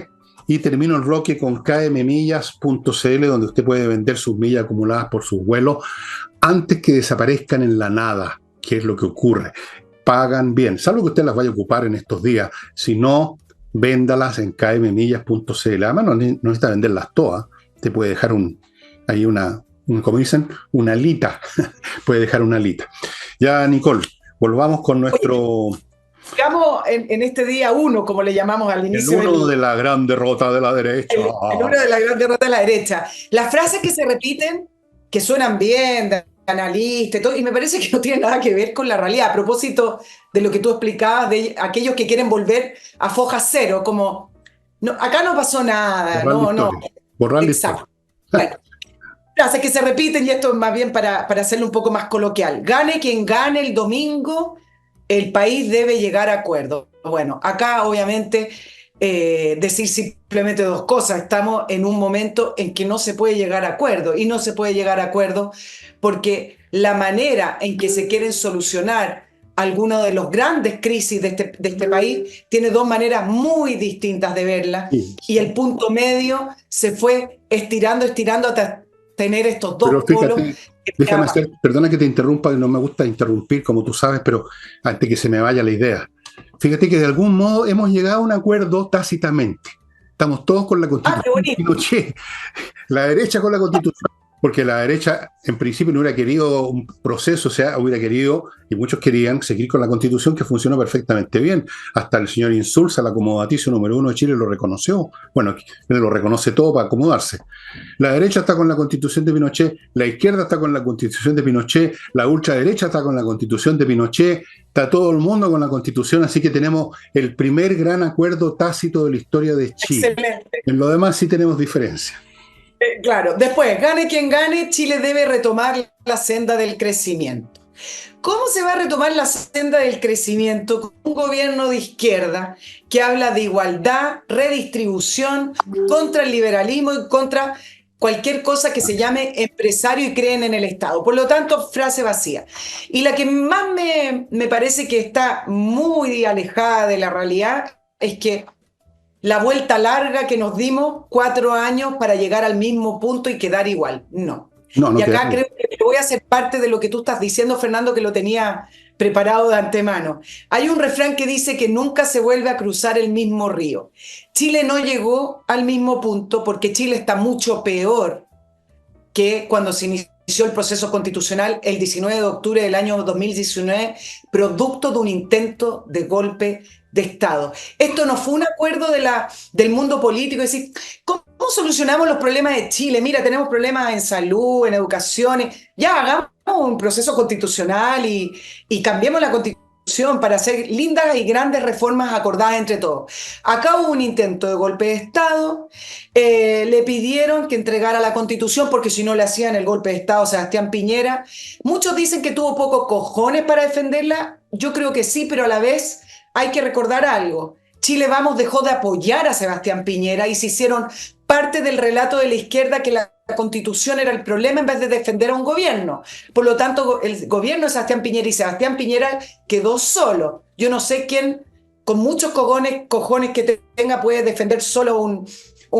y termino el bloque con kmmillas.cl, donde usted puede vender sus millas acumuladas por sus vuelos antes que desaparezcan en la nada, que es lo que ocurre. Pagan bien, salvo que usted las vaya a ocupar en estos días. Si no, véndalas en kmmillas.cl. Además, no necesita venderlas todas. Te puede dejar como dicen, una alita. Puede dejar una alita. Ya, Nicole, volvamos con nuestro... Digamos, en este día 1, como le llamamos al inicio. El 1 de la gran derrota de la derecha. El 1 de la gran derrota de la derecha. Las frases que se repiten, que suenan bien, de analista y todo, y me parece que no tienen nada que ver con la realidad. A propósito de lo que tú explicabas, de aquellos que quieren volver a foja cero, como, no, acá no pasó nada, no. Borrar la Exacto. Bueno, frases que se repiten, y esto es más bien para hacerlo un poco más coloquial. Gane quien gane el domingo, el país debe llegar a acuerdo. Bueno, acá obviamente decir simplemente dos cosas. Estamos en un momento en que no se puede llegar a acuerdo, y no se puede llegar a acuerdo porque la manera en que se quieren solucionar algunas de las grandes crisis de este país tiene dos maneras muy distintas de verla, y el punto medio se fue estirando hasta tener estos dos polos. Perdona que te interrumpa, no me gusta interrumpir, como tú sabes, pero antes que se me vaya la idea. Fíjate que de algún modo hemos llegado a un acuerdo tácitamente. Estamos todos con la Constitución de Pinochet, la derecha con la Constitución, porque la derecha en principio no hubiera querido un proceso, o sea, hubiera querido, y muchos querían, seguir con la Constitución, que funcionó perfectamente bien. Hasta el señor Insulza, el acomodaticio número 1 de Chile, lo reconoció. Bueno, él lo reconoce todo para acomodarse. La derecha está con la Constitución de Pinochet, la izquierda está con la Constitución de Pinochet, la ultraderecha está con la Constitución de Pinochet, está todo el mundo con la Constitución, así que tenemos el primer gran acuerdo tácito de la historia de Chile. Excelente. En lo demás sí tenemos diferencias. Claro, después, gane quien gane, Chile debe retomar la senda del crecimiento. ¿Cómo se va a retomar la senda del crecimiento con un gobierno de izquierda que habla de igualdad, redistribución, contra el liberalismo y contra cualquier cosa que se llame empresario y creen en el Estado? Por lo tanto, frase vacía. Y la que más me parece que está muy alejada de la realidad es que la vuelta larga que nos dimos 4 años para llegar al mismo punto y quedar igual. No. Y acá creo que voy a ser parte de lo que tú estás diciendo, Fernando, que lo tenía preparado de antemano. Hay un refrán que dice que nunca se vuelve a cruzar el mismo río. Chile no llegó al mismo punto porque Chile está mucho peor que cuando se inició el proceso constitucional el 19 de octubre del año 2019, producto de un intento de golpe de Estado. Esto no fue un acuerdo del mundo político, es decir, ¿cómo solucionamos los problemas de Chile? Mira, tenemos problemas en salud, en educación, ya hagamos un proceso constitucional y cambiemos la constitución para hacer lindas y grandes reformas acordadas entre todos. Acá hubo un intento de golpe de Estado, le pidieron que entregara la Constitución porque si no le hacían el golpe de Estado a Sebastián Piñera. Muchos dicen que tuvo pocos cojones para defenderla, yo creo que sí, pero a la vez hay que recordar algo. Chile Vamos dejó de apoyar a Sebastián Piñera y se hicieron parte del relato de la izquierda que la Constitución era el problema en vez de defender a un gobierno. Por lo tanto, el gobierno de Sebastián Piñera y Sebastián Piñera quedó solo. Yo no sé quién, con muchos cojones que tenga, puede defender solo un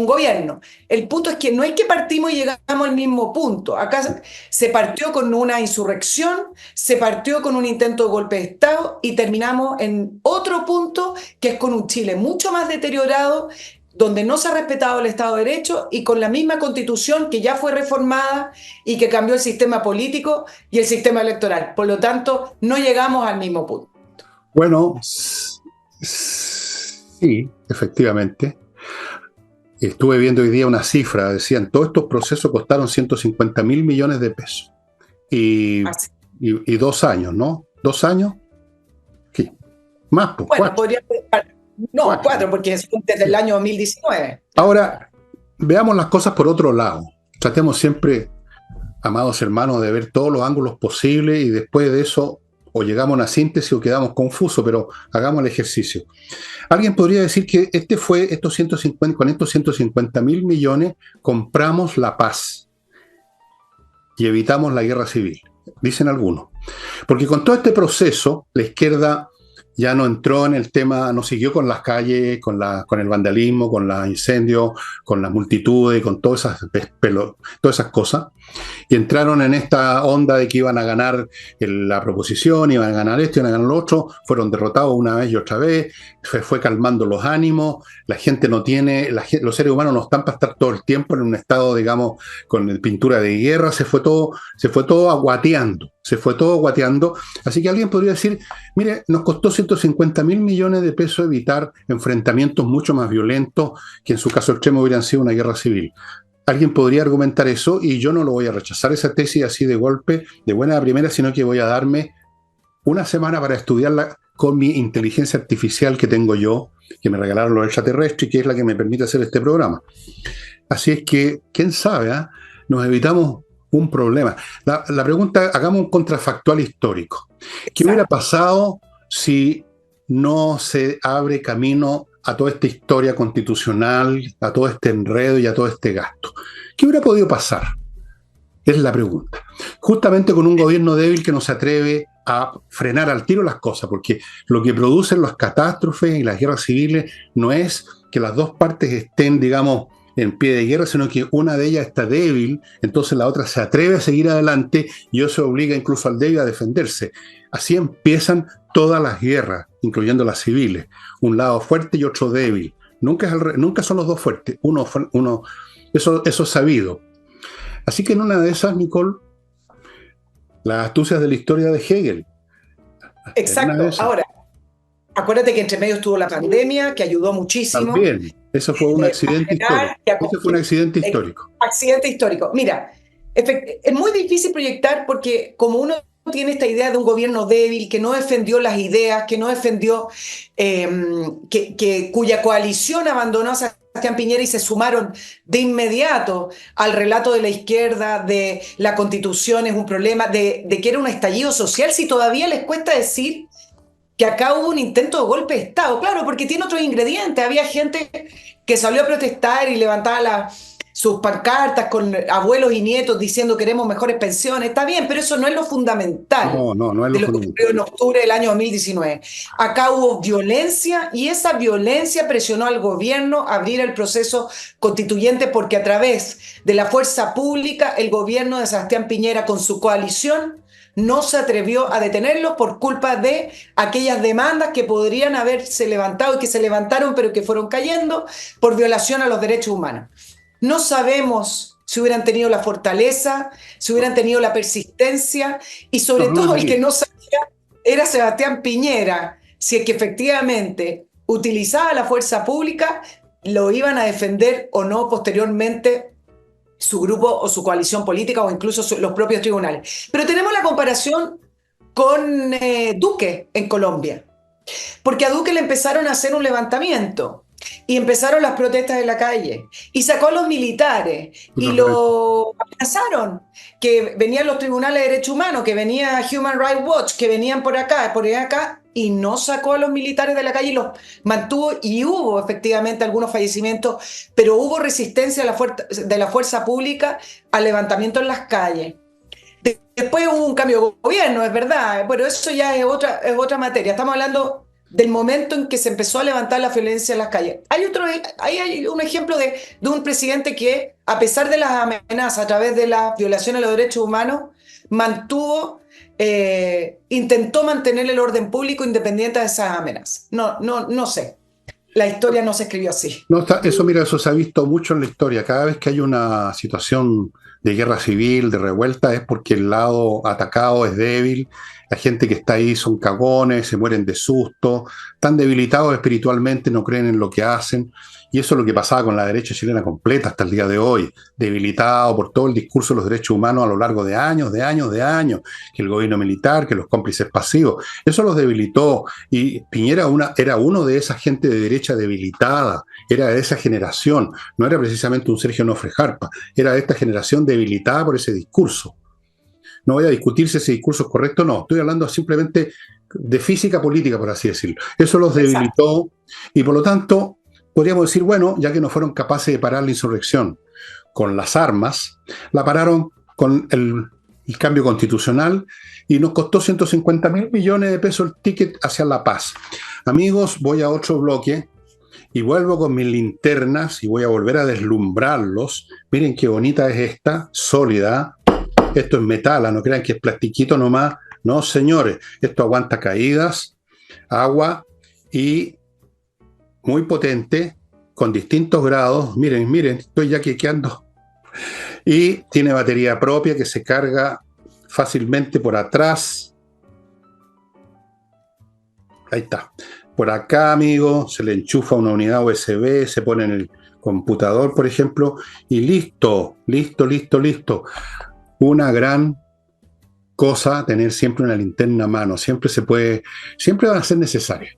gobierno. El punto es que no es que partimos y llegamos al mismo punto. Acá se partió con una insurrección, se partió con un intento de golpe de Estado y terminamos en otro punto que es con un Chile mucho más deteriorado, donde no se ha respetado el Estado de Derecho y con la misma Constitución que ya fue reformada y que cambió el sistema político y el sistema electoral. Por lo tanto, no llegamos al mismo punto. Bueno, sí, efectivamente. Estuve viendo hoy día una cifra, decían, todos estos procesos costaron 150 mil millones de pesos. Y 2 años, ¿no? 2 años. ¿Qué? Más, pues, bueno, 4. podría ser, no, 4, porque es desde el año 2019. Ahora, veamos las cosas por otro lado. Tratemos siempre, amados hermanos, de ver todos los ángulos posibles y después de eso o llegamos a una síntesis o quedamos confusos, pero hagamos el ejercicio. Alguien podría decir que con estos 150 mil millones compramos la paz y evitamos la guerra civil, dicen algunos. Porque con todo este proceso, la izquierda ya no entró en el tema, no siguió con las calles, con el vandalismo, con los incendios, con las multitudes, con todas esas cosas, y entraron en esta onda de que iban a ganar la proposición, iban a ganar esto, iban a ganar lo otro, fueron derrotados una vez y otra vez, fue calmando los ánimos, la gente no tiene, los seres humanos no están para estar todo el tiempo en un estado, digamos, con pintura de guerra, se fue todo aguateando, así que alguien podría decir, mire, nos costó 150.000 millones de pesos evitar enfrentamientos mucho más violentos que en su caso extremo hubieran sido una guerra civil. Alguien podría argumentar eso y yo no lo voy a rechazar esa tesis así de golpe, de buena a primera, sino que voy a darme una semana para estudiarla con mi inteligencia artificial que tengo yo, que me regalaron los extraterrestres y que es la que me permite hacer este programa. Así es que, quién sabe, nos evitamos un problema. La pregunta, hagamos un contrafactual histórico. ¿Qué hubiera pasado si no se abre camino a toda esta historia constitucional, a todo este enredo y a todo este gasto? ¿Qué hubiera podido pasar? Es la pregunta. Justamente con un gobierno débil que no se atreve a frenar al tiro las cosas, porque lo que producen las catástrofes y las guerras civiles no es que las dos partes estén, digamos, en pie de guerra, sino que una de ellas está débil, entonces la otra se atreve a seguir adelante y eso obliga incluso al débil a defenderse. Así empiezan todas las guerras, incluyendo las civiles. Un lado fuerte y otro débil. Nunca son los dos fuertes. Eso es sabido. Así que en una de esas, Nicole, las astucias de la historia de Hegel. Exacto. Ahora, acuérdate que entre medio estuvo la pandemia, que ayudó muchísimo. También, eso fue un accidente histórico. Eso fue un accidente histórico. Accidente histórico. Mira, es muy difícil proyectar porque como uno tiene esta idea de un gobierno débil, que no defendió las ideas, que no defendió, cuya coalición abandonó a Sebastián Piñera y se sumaron de inmediato al relato de la izquierda, de la Constitución es un problema, de que era un estallido social, si todavía les cuesta decir que acá hubo un intento de golpe de Estado. Claro, porque tiene otros ingredientes. Había gente que salió a protestar y levantaba sus pancartas con abuelos y nietos diciendo queremos mejores pensiones. Está bien, pero eso no es lo fundamental. No es lo fundamental. Que ocurrió en octubre del año 2019. Acá hubo violencia y esa violencia presionó al gobierno a abrir el proceso constituyente porque a través de la fuerza pública el gobierno de Sebastián Piñera con su coalición no se atrevió a detenerlo por culpa de aquellas demandas que podrían haberse levantado y que se levantaron pero que fueron cayendo por violación a los derechos humanos. No sabemos si hubieran tenido la fortaleza, si hubieran tenido la persistencia y sobre todo el que no sabía era Sebastián Piñera, si es que efectivamente utilizaba la fuerza pública, lo iban a defender o no posteriormente su grupo o su coalición política o incluso los propios tribunales. Pero tenemos la comparación con Duque en Colombia, porque a Duque le empezaron a hacer un levantamiento y empezaron las protestas en la calle y sacó a los militares y lo amenazaron, que venían los tribunales de derechos humanos, que venía Human Rights Watch, que venían por acá y no sacó a los militares de la calle y los mantuvo y hubo efectivamente algunos fallecimientos, pero hubo resistencia de la fuerza pública al levantamiento en las calles. Después hubo un cambio de gobierno, es verdad, pero eso ya es otra materia. Estamos hablando del momento en que se empezó a levantar la violencia en las calles. Hay un ejemplo de un presidente que, a pesar de las amenazas a través de la violación a los derechos humanos, intentó mantener el orden público independiente de esas amenazas. No sé. La historia no se escribió así. Eso se ha visto mucho en la historia. Cada vez que hay una situación de guerra civil, de revuelta, es porque el lado atacado es débil. La gente que está ahí son cagones, se mueren de susto, están debilitados espiritualmente, no creen en lo que hacen. Y eso es lo que pasaba con la derecha chilena completa hasta el día de hoy, debilitado por todo el discurso de los derechos humanos a lo largo de años, que el gobierno militar, que los cómplices pasivos. Eso los debilitó. Y Piñera era uno de esa gente de derecha debilitada, era de esa generación. No era precisamente un Sergio Nofre Jarpa, era de esta generación debilitada por ese discurso. No voy a discutir si ese discurso es correcto o no. Estoy hablando simplemente de física política, por así decirlo. Eso los debilitó y por lo tanto podríamos decir, bueno, ya que no fueron capaces de parar la insurrección con las armas, la pararon con el cambio constitucional, y nos costó 150.000 millones de pesos el ticket hacia la paz. Amigos, voy a otro bloque y vuelvo con mis linternas y voy a volver a deslumbrarlos. Miren qué bonita es esta, sólida. Esto es metal, no crean que es plastiquito nomás. No, señores, esto aguanta caídas, agua y muy potente, con distintos grados. Miren, miren, estoy ya quequeando. Y tiene batería propia que se carga fácilmente por atrás. Ahí está. Por acá, amigo, se le enchufa una unidad USB, se pone en el computador, por ejemplo, y listo, listo, listo, listo. Una gran cosa tener siempre una linterna a mano. Siempre se puede, siempre van a ser necesarias.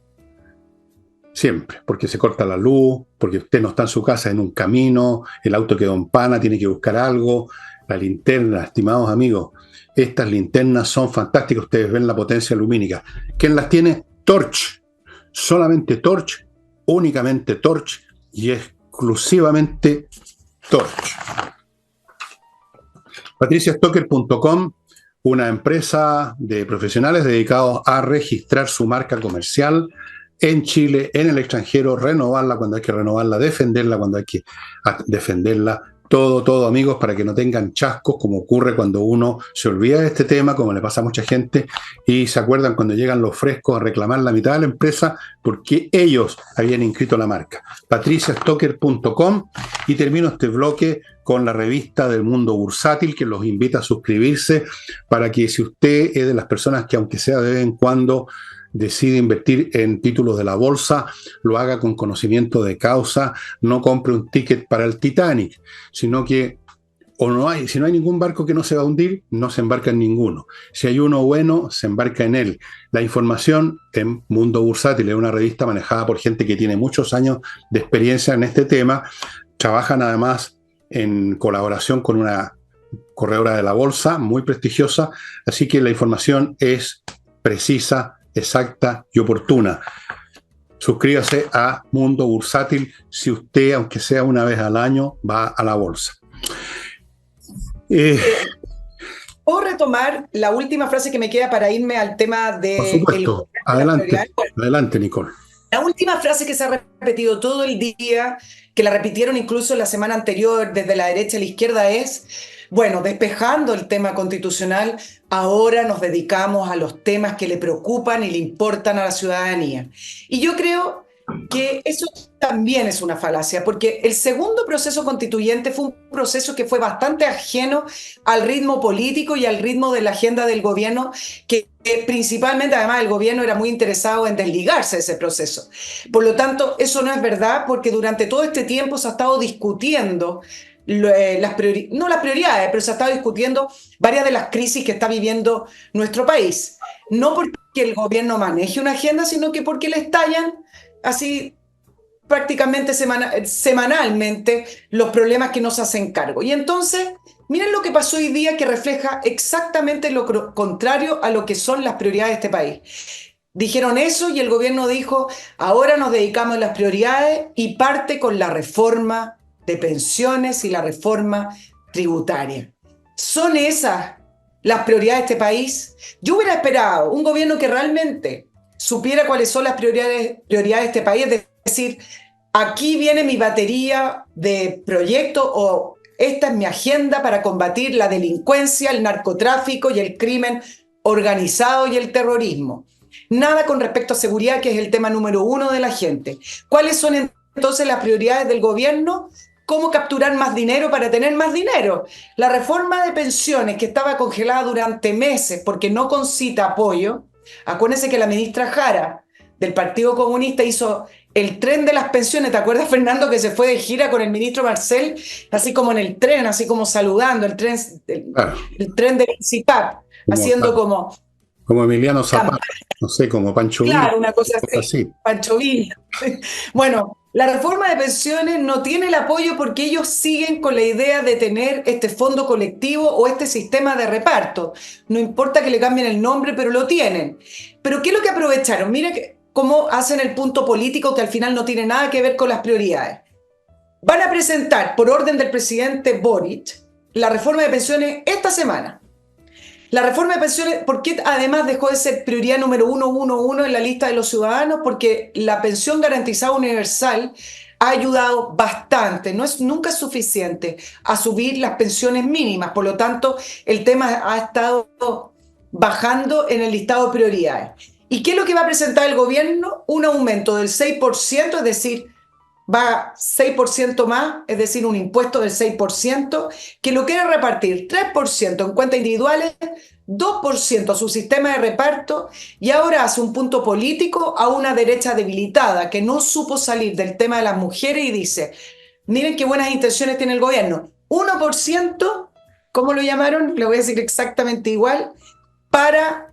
Siempre, porque se corta la luz, porque usted no está en su casa, en un camino, el auto quedó en pana, tiene que buscar algo. La linterna, estimados amigos, estas linternas son fantásticas. Ustedes ven la potencia lumínica. ¿Quién las tiene? Torch. Solamente Torch, únicamente Torch y exclusivamente Torch. patriciastocker.com, una empresa de profesionales dedicados a registrar su marca comercial en Chile, en el extranjero, renovarla cuando hay que renovarla, defenderla cuando hay que defenderla. Todo, amigos, para que no tengan chascos, como ocurre cuando uno se olvida de este tema, como le pasa a mucha gente, y se acuerdan cuando llegan los frescos a reclamar la mitad de la empresa porque ellos habían inscrito la marca. patriciastocker.com, y termino este bloque con la revista del mundo bursátil, que los invita a suscribirse para que, si usted es de las personas que, aunque sea de vez en cuando, decide invertir en títulos de la bolsa, lo haga con conocimiento de causa, no compre un ticket para el Titanic, sino que si no hay ningún barco que no se va a hundir, no se embarca en ninguno. Si hay uno bueno, se embarca en él. La información en Mundo Bursátil es una revista manejada por gente que tiene muchos años de experiencia en este tema. Trabajan además en colaboración con una corredora de la bolsa muy prestigiosa, así que la información es precisa, exacta y oportuna. Suscríbase a Mundo Bursátil si usted, aunque sea una vez al año, va a la bolsa. ¿Puedo retomar la última frase que me queda para irme al tema de... Por supuesto. Adelante, Nicole. La última frase que se ha repetido todo el día, que la repitieron incluso la semana anterior desde la derecha a la izquierda, es: bueno, despejando el tema constitucional, ahora nos dedicamos a los temas que le preocupan y le importan a la ciudadanía. Y yo creo que eso también es una falacia, porque el segundo proceso constituyente fue un proceso que fue bastante ajeno al ritmo político y al ritmo de la agenda del gobierno, que principalmente, además, el gobierno era muy interesado en desligarse de ese proceso. Por lo tanto, eso no es verdad, porque durante todo este tiempo se ha estado discutiendo no las prioridades, pero se ha estado discutiendo varias de las crisis que está viviendo nuestro país. No porque el gobierno maneje una agenda, sino que porque le estallan así prácticamente semanalmente los problemas que nos hacen cargo. Y entonces, miren lo que pasó hoy día, que refleja exactamente lo contrario a lo que son las prioridades de este país. Dijeron eso y el gobierno dijo: ahora nos dedicamos a las prioridades, y parte con la reforma de pensiones y la reforma tributaria. ¿Son esas las prioridades de este país? Yo hubiera esperado un gobierno que realmente supiera cuáles son las prioridades de este país, es decir, aquí viene mi batería de proyectos, o esta es mi agenda para combatir la delincuencia, el narcotráfico y el crimen organizado y el terrorismo. Nada con respecto a seguridad, que es el tema número uno de la gente. ¿Cuáles son entonces las prioridades del gobierno? ¿Cómo capturar más dinero para tener más dinero? La reforma de pensiones, que estaba congelada durante meses porque no concita apoyo. Acuérdense que la ministra Jara, del Partido Comunista, hizo el tren de las pensiones. ¿Te acuerdas, Fernando, que se fue de gira con el ministro Marcel, así como en el tren, así como saludando, el tren del CIPAP, haciendo como Emiliano Zapata, no sé, como Pancho Villa. Claro, una cosa así. Pancho Villa. Bueno, la reforma de pensiones no tiene el apoyo porque ellos siguen con la idea de tener este fondo colectivo o este sistema de reparto. No importa que le cambien el nombre, pero lo tienen. ¿Pero qué es lo que aprovecharon? Mira cómo hacen el punto político, que al final no tiene nada que ver con las prioridades. Van a presentar, por orden del presidente Boric, la reforma de pensiones esta semana. La reforma de pensiones, ¿por qué además dejó de ser prioridad número 111 en la lista de los ciudadanos? Porque la pensión garantizada universal ha ayudado bastante, nunca es suficiente, a subir las pensiones mínimas. Por lo tanto, el tema ha estado bajando en el listado de prioridades. ¿Y qué es lo que va a presentar el gobierno? Un aumento del 6%, es decir, va 6% más, es decir, un impuesto del 6%, que lo quiere repartir 3% en cuentas individuales, 2% a su sistema de reparto, y ahora hace un punto político a una derecha debilitada que no supo salir del tema de las mujeres y dice, miren qué buenas intenciones tiene el gobierno, 1%, ¿cómo lo llamaron? Le voy a decir exactamente igual, para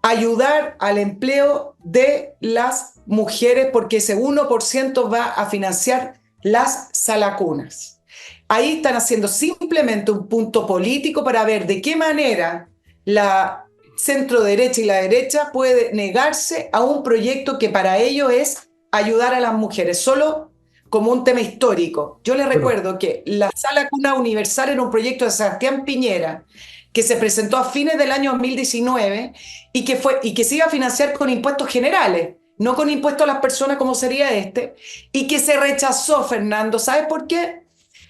ayudar al empleo de las mujeres, porque ese 1% va a financiar las salacunas. Ahí están haciendo simplemente un punto político para ver de qué manera la centro derecha y la derecha puede negarse a un proyecto que para ellos es ayudar a las mujeres, solo como un tema histórico. Yo les recuerdo que la Sala Cuna Universal era un proyecto de Sebastián Piñera que se presentó a fines del año 2019 y que se iba a financiar con impuestos generales, no con impuestos a las personas como sería este, y que se rechazó, Fernando. ¿Sabes por qué?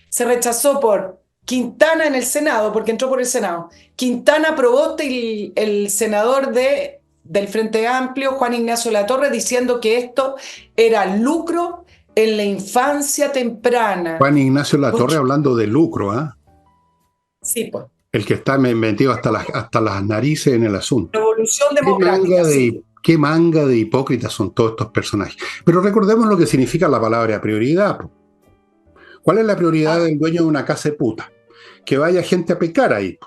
Se rechazó por Quintana en el Senado, porque entró por el Senado. Quintana Proboste y el senador del Frente Amplio, Juan Ignacio Latorre, diciendo que esto era lucro en la infancia temprana. Juan Ignacio Latorre hablando de lucro, ¿ah? Sí, pues. El que está metido hasta las narices en el asunto. Revolución democrática, sí. Qué manga de hipócritas son todos estos personajes. Pero recordemos lo que significa la palabra prioridad. ¿Cuál es la prioridad del dueño de una casa de puta? Que vaya gente a pecar ahí.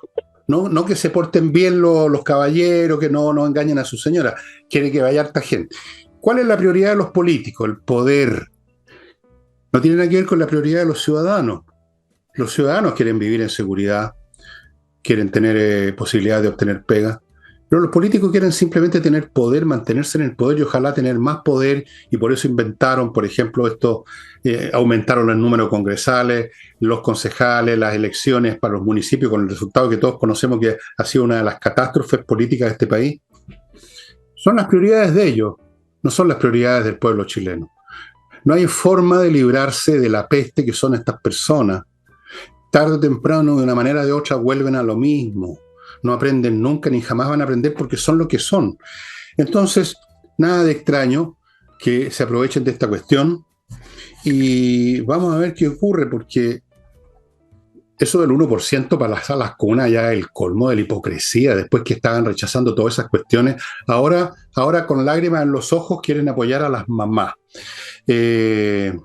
No que se porten bien los caballeros, que no engañen a su señora. Quiere que vaya harta gente. ¿Cuál es la prioridad de los políticos? El poder. No tiene nada que ver con la prioridad de los ciudadanos. Los ciudadanos quieren vivir en seguridad, quieren tener posibilidad de obtener pega, pero los políticos quieren simplemente tener poder, mantenerse en el poder y ojalá tener más poder, y por eso inventaron, por ejemplo, aumentaron el número de congresales, los concejales, las elecciones para los municipios, con el resultado que todos conocemos que ha sido una de las catástrofes políticas de este país. Son las prioridades de ellos, no son las prioridades del pueblo chileno. No hay forma de librarse de la peste que son estas personas. Tarde o temprano, de una manera o de otra, vuelven a lo mismo. No aprenden nunca ni jamás van a aprender porque son lo que son. Entonces, nada de extraño que se aprovechen de esta cuestión y vamos a ver qué ocurre, porque eso del 1% para las salas cunas ya es el colmo de la hipocresía, después que estaban rechazando todas esas cuestiones. Ahora con lágrimas en los ojos quieren apoyar a las mamás. Pero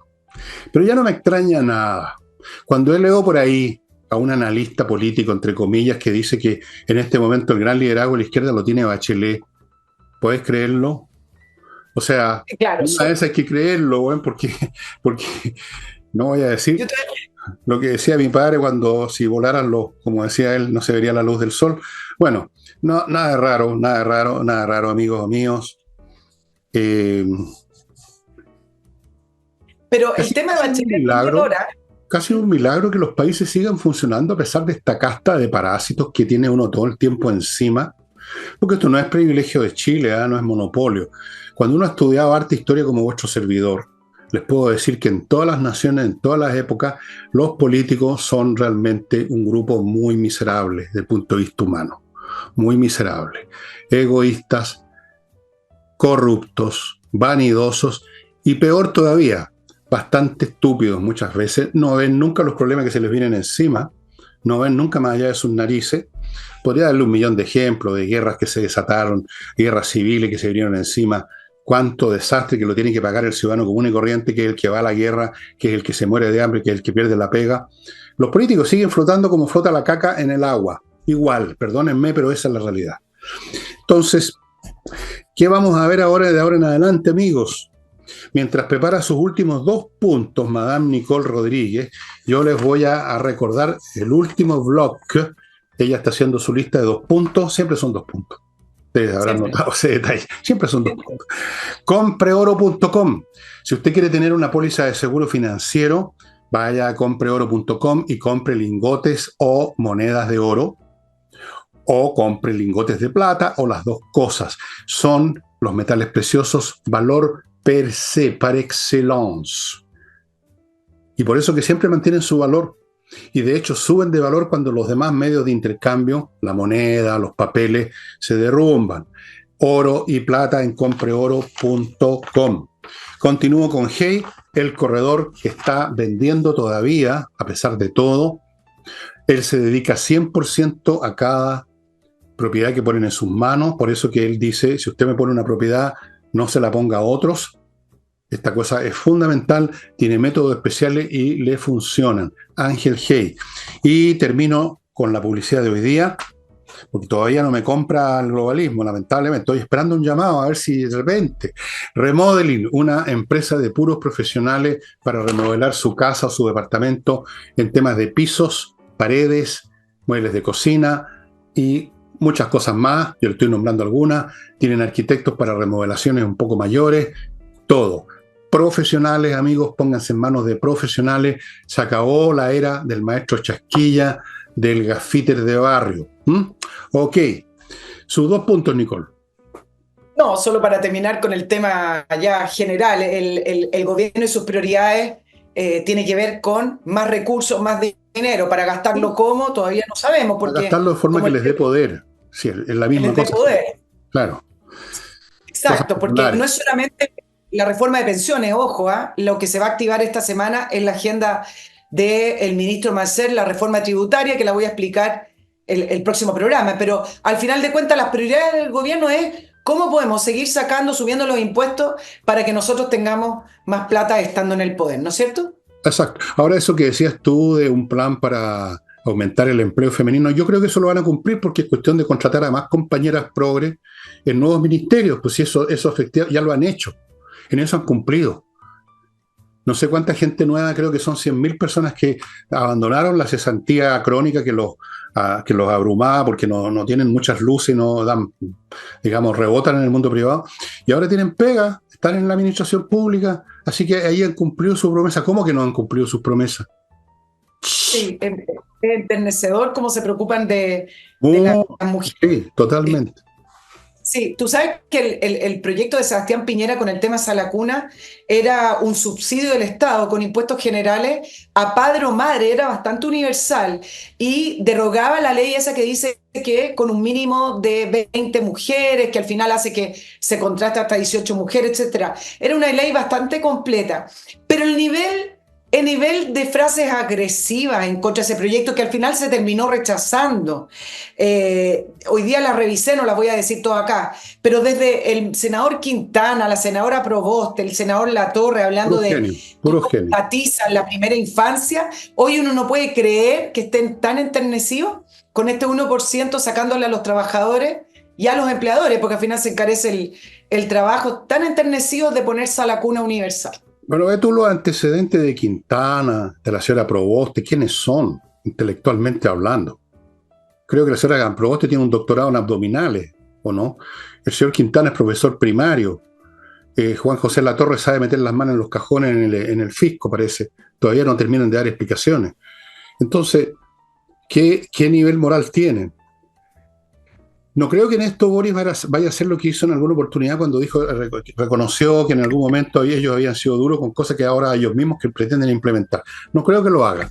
ya no me extraña nada. Cuando él leo por ahí a un analista político, entre comillas, que dice que en este momento el gran liderazgo de la izquierda lo tiene Bachelet, ¿puedes creerlo? O sea, claro, a veces hay que creerlo, ¿eh? porque no voy a decir lo que decía mi padre cuando si volaran como decía él, no se vería la luz del sol. Bueno, no, nada raro, amigos míos. Pero el tema de Bachelet casi un milagro que los países sigan funcionando a pesar de esta casta de parásitos que tiene uno todo el tiempo encima, porque esto no es privilegio de Chile, no es monopolio. Cuando uno ha estudiado arte e historia como vuestro servidor, les puedo decir que en todas las naciones, en todas las épocas, los políticos son realmente un grupo muy miserable desde el punto de vista humano, muy miserable, egoístas, corruptos, vanidosos y peor todavía, bastante estúpidos muchas veces, no ven nunca los problemas que se les vienen encima, no ven nunca más allá de sus narices. Podría darle un millón de ejemplos de guerras que se desataron, guerras civiles que se vinieron encima, cuánto desastre que lo tiene que pagar el ciudadano común y corriente, que es el que va a la guerra, que es el que se muere de hambre, que es el que pierde la pega. Los políticos siguen flotando como flota la caca en el agua, igual, perdónenme, pero esa es la realidad. Entonces, ¿qué vamos a ver ahora de ahora en adelante, amigos? Mientras prepara sus últimos 2 puntos, Madame Nicole Rodríguez, yo les voy a recordar el último blog. Ella está haciendo su lista de 2 puntos, siempre son 2 puntos. Ustedes habrán notado ese detalle, siempre son 2 puntos. Compreoro.com. Si usted quiere tener una póliza de seguro financiero, vaya a compreoro.com y compre lingotes o monedas de oro. o compre lingotes de plata o las dos cosas. Son los metales preciosos valor per se, par excellence. Y por eso que siempre mantienen su valor. Y de hecho suben de valor cuando los demás medios de intercambio, la moneda, los papeles, se derrumban. Oro y plata en compreoro.com. Continúo con Hey, el corredor que está vendiendo todavía, a pesar de todo. Él se dedica 100% a cada propiedad que ponen en sus manos. Por eso que él dice, si usted me pone una propiedad, no se la ponga a otros. Esta cosa es fundamental, tiene métodos especiales y le funcionan. Ángel Hey. Y termino con la publicidad de hoy día, porque todavía no me compra el globalismo, lamentablemente. Estoy esperando un llamado a ver si de repente. Remodeling, una empresa de puros profesionales para remodelar su casa o su departamento en temas de pisos, paredes, muebles de cocina y muchas cosas más. Yo le estoy nombrando algunas. Tienen arquitectos para remodelaciones un poco mayores, todo. Profesionales, amigos, pónganse en manos de profesionales. Se acabó la era del maestro chasquilla, del gaffiter de barrio. Ok. Sus 2 puntos, Nicole. No, solo para terminar con el tema ya general, el gobierno y sus prioridades tiene que ver con más recursos, más dinero. Para gastarlo como, todavía no sabemos, A porque gastarlo de forma como que les dé poder. Sí, es la misma les dé cosa. poder. Claro. Cosas Exacto, porque no populares. es solamente la reforma de pensiones, ojo, lo que se va a activar esta semana es la agenda del ministro Marcel, la reforma tributaria, que la voy a explicar el próximo programa, pero al final de cuentas las prioridades del gobierno es cómo podemos seguir sacando, subiendo los impuestos para que nosotros tengamos más plata estando en el poder, ¿no es cierto? Exacto. Ahora eso que decías tú de un plan para aumentar el empleo femenino, yo creo que eso lo van a cumplir porque es cuestión de contratar a más compañeras progres en nuevos ministerios, pues si eso efectivamente ya lo han hecho, en eso han cumplido. No sé cuánta gente nueva, creo que son 100.000 personas que abandonaron la cesantía crónica que los abrumaba porque no tienen muchas luces y no dan, digamos, rebotan en el mundo privado. Y ahora tienen pega, están en la administración pública, así que ahí han cumplido su promesa. ¿Cómo que no han cumplido sus promesas? Sí, es enternecedor cómo se preocupan de las Oh, mujeres. sí, totalmente. Sí, tú sabes que el proyecto de Sebastián Piñera con el tema Salacuna era un subsidio del Estado con impuestos generales a padre o madre, era bastante universal y derogaba la ley esa que dice que con un mínimo de 20 mujeres, que al final hace que se contrate hasta 18 mujeres, etcétera. Era una ley bastante completa, pero el nivel de frases agresivas en contra de ese proyecto que al final se terminó rechazando. Hoy día la revisé, no las voy a decir todas acá, pero desde el senador Quintana, la senadora Proboste, el senador Latorre, hablando Puro de genio, puro cómo genio. enfatizan la primera infancia, hoy uno no puede creer que estén tan enternecidos con este 1% sacándole a los trabajadores y a los empleadores, porque al final se encarece el trabajo, tan enternecidos de ponerse a la cuna universal. Bueno, ve tú los antecedentes de Quintana, de la señora Proboste, ¿quiénes son intelectualmente hablando? Creo que la señora Proboste tiene un doctorado en abdominales, ¿o no? El señor Quintana es profesor primario. Juan José Latorre sabe meter las manos en los cajones en el fisco, parece. Todavía no terminan de dar explicaciones. Entonces, ¿qué nivel moral tienen? No creo que en esto Boris vaya a hacer lo que hizo en alguna oportunidad cuando reconoció que en algún momento ellos habían sido duros con cosas que ahora ellos mismos que pretenden implementar. No creo que lo hagan.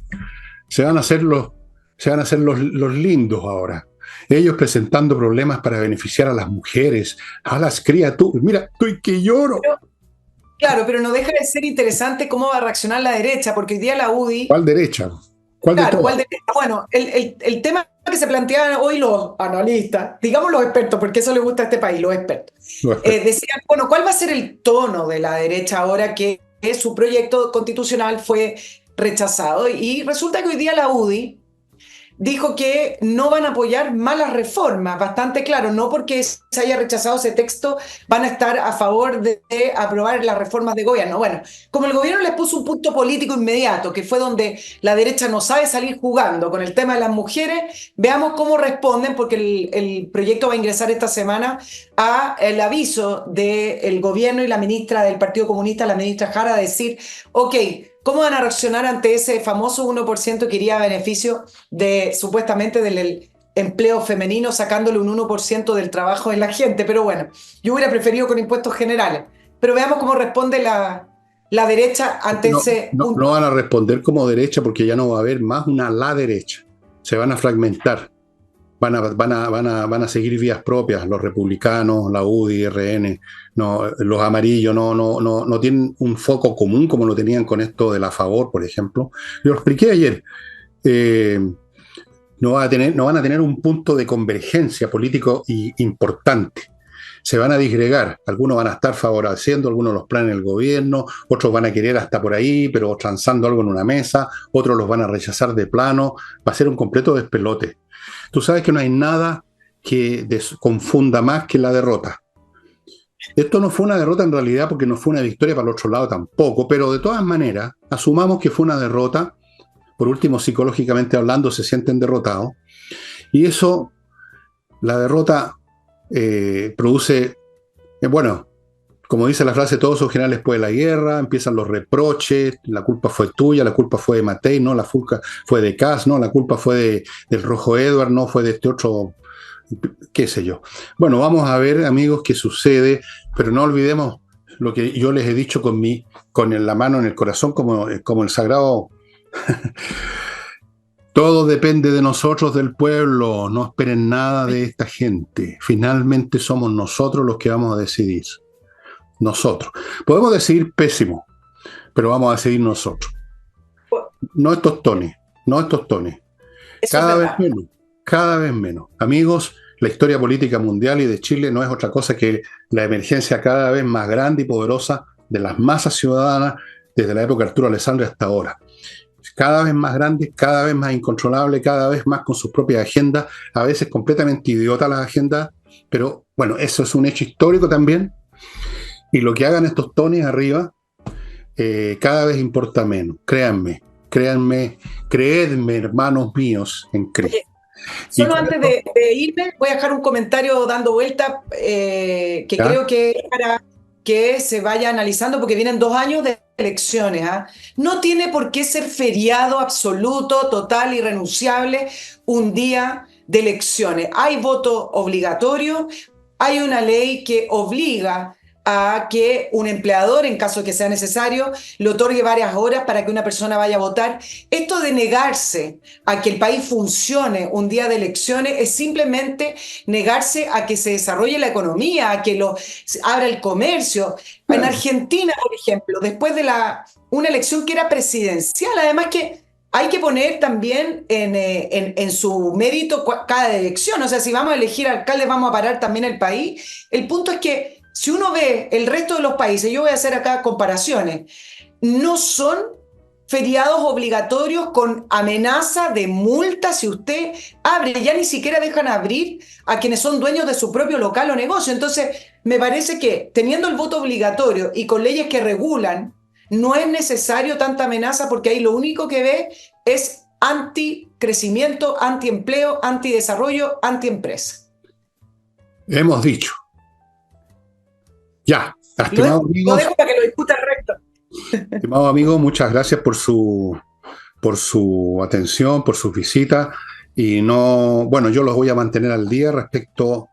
Se van a hacer los lindos ahora. Ellos presentando problemas para beneficiar a las mujeres, a las criaturas. Mira, estoy que lloro. Pero, claro, pero no deja de ser interesante cómo va a reaccionar la derecha, porque hoy día la UDI. ¿Cuál derecha? ¿Cuál de Claro, todas? ¿cuál de, bueno, el tema que se planteaban hoy los analistas, digamos los expertos, porque eso le gusta a este país, los expertos, No, espera. decían, bueno, ¿cuál va a ser el tono de la derecha ahora que su proyecto constitucional fue rechazado? Y resulta que hoy día la UDI dijo que no van a apoyar malas reformas, bastante claro, no porque se haya rechazado ese texto van a estar a favor de aprobar las reformas de gobierno. Bueno, como el gobierno les puso un punto político inmediato, que fue donde la derecha no sabe salir jugando con el tema de las mujeres, veamos cómo responden, porque el proyecto va a ingresar esta semana al aviso del gobierno y la ministra del Partido Comunista, la ministra Jara, a decir, ok, ¿cómo van a reaccionar ante ese famoso 1% que iría a beneficio de supuestamente del empleo femenino sacándole un 1% del trabajo de la gente. Pero bueno, yo hubiera preferido con impuestos generales. Pero veamos cómo responde la derecha ante ese punto. No van a responder como derecha porque ya no va a haber más una la derecha. Se van a fragmentar. Van a seguir vías propias. Los republicanos, la UDI, RN, no, los amarillos no tienen un foco común como lo tenían con esto de la favor, por ejemplo. Yo lo expliqué ayer. No van a tener un punto de convergencia político importante. Se van a disgregar. Algunos van a estar favoreciendo algunos de los planes del gobierno, otros van a querer hasta por ahí, pero transando algo en una mesa, otros los van a rechazar de plano. Va a ser un completo despelote. Tú sabes que no hay nada que confunda más que la derrota. Esto no fue una derrota en realidad porque no fue una victoria para el otro lado tampoco, pero de todas maneras, asumamos que fue una derrota. Por último, psicológicamente hablando, se sienten derrotados. Y eso, la derrota produce, bueno, como dice la frase, todos son generales después de la guerra, empiezan los reproches, la culpa fue tuya, la culpa fue de Matei, no, la culpa fue de Kass, no, la culpa fue del Rojo Edward, no fue de este otro, qué sé yo. Bueno, vamos a ver, amigos, qué sucede, pero no olvidemos lo que yo les he dicho con la mano en el corazón, como el sagrado. Todo depende de nosotros, del pueblo. No esperen nada de esta gente. Finalmente somos nosotros los que vamos a decidir. Nosotros. Podemos decidir pésimo, pero vamos a decidir nosotros. No estos tones. Cada vez menos. Amigos, la historia política mundial y de Chile no es otra cosa que la emergencia cada vez más grande y poderosa de las masas ciudadanas desde la época de Arturo Alessandri hasta ahora. Cada vez más grande, cada vez más incontrolable, cada vez más con sus propias agendas, a veces completamente idiotas las agendas, pero bueno, eso es un hecho histórico también, y lo que hagan estos tones arriba cada vez importa menos, créanme, creedme, hermanos míos en Cristo. Solo antes de irme, voy a dejar un comentario dando vuelta que ¿ya? Creo que es para que se vaya analizando porque vienen 2 años de elecciones. No tiene por qué ser feriado absoluto, total, irrenunciable un día de elecciones. Hay voto obligatorio, hay una ley que obliga a que un empleador, en caso de que sea necesario, le otorgue varias horas para que una persona vaya a votar. Esto de negarse a que el país funcione un día de elecciones es simplemente negarse a que se desarrolle la economía, a que abra el comercio. En Argentina, por ejemplo, después de una elección que era presidencial, además que hay que poner también en su mérito cada elección. O sea, si vamos a elegir alcaldes, vamos a parar también el país. El punto es que si uno ve el resto de los países, yo voy a hacer acá comparaciones, no son feriados obligatorios con amenaza de multa si usted abre, ya ni siquiera dejan abrir a quienes son dueños de su propio local o negocio. Entonces, me parece que teniendo el voto obligatorio y con leyes que regulan, no es necesario tanta amenaza porque ahí lo único que ve es anti-crecimiento, anti-empleo, anti-desarrollo, anti-empresa. Hemos dicho. Ya, estimado amigo. Lo dejo para que lo discuta el resto. Estimado amigo, muchas gracias por su atención, por sus visitas. Y bueno, yo los voy a mantener al día respecto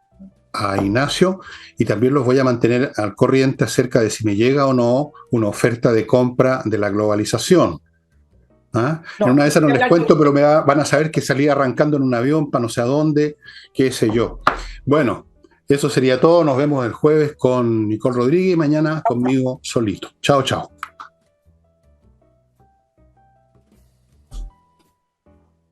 a Ignacio y también los voy a mantener al corriente acerca de si me llega o no una oferta de compra de la globalización. ¿Ah? En una de esas no les cuento, pero van a saber que salí arrancando en un avión para no sé a dónde, qué sé yo. Bueno. Eso sería todo. Nos vemos el jueves con Nicole Rodríguez y mañana conmigo solito. Chao, chao.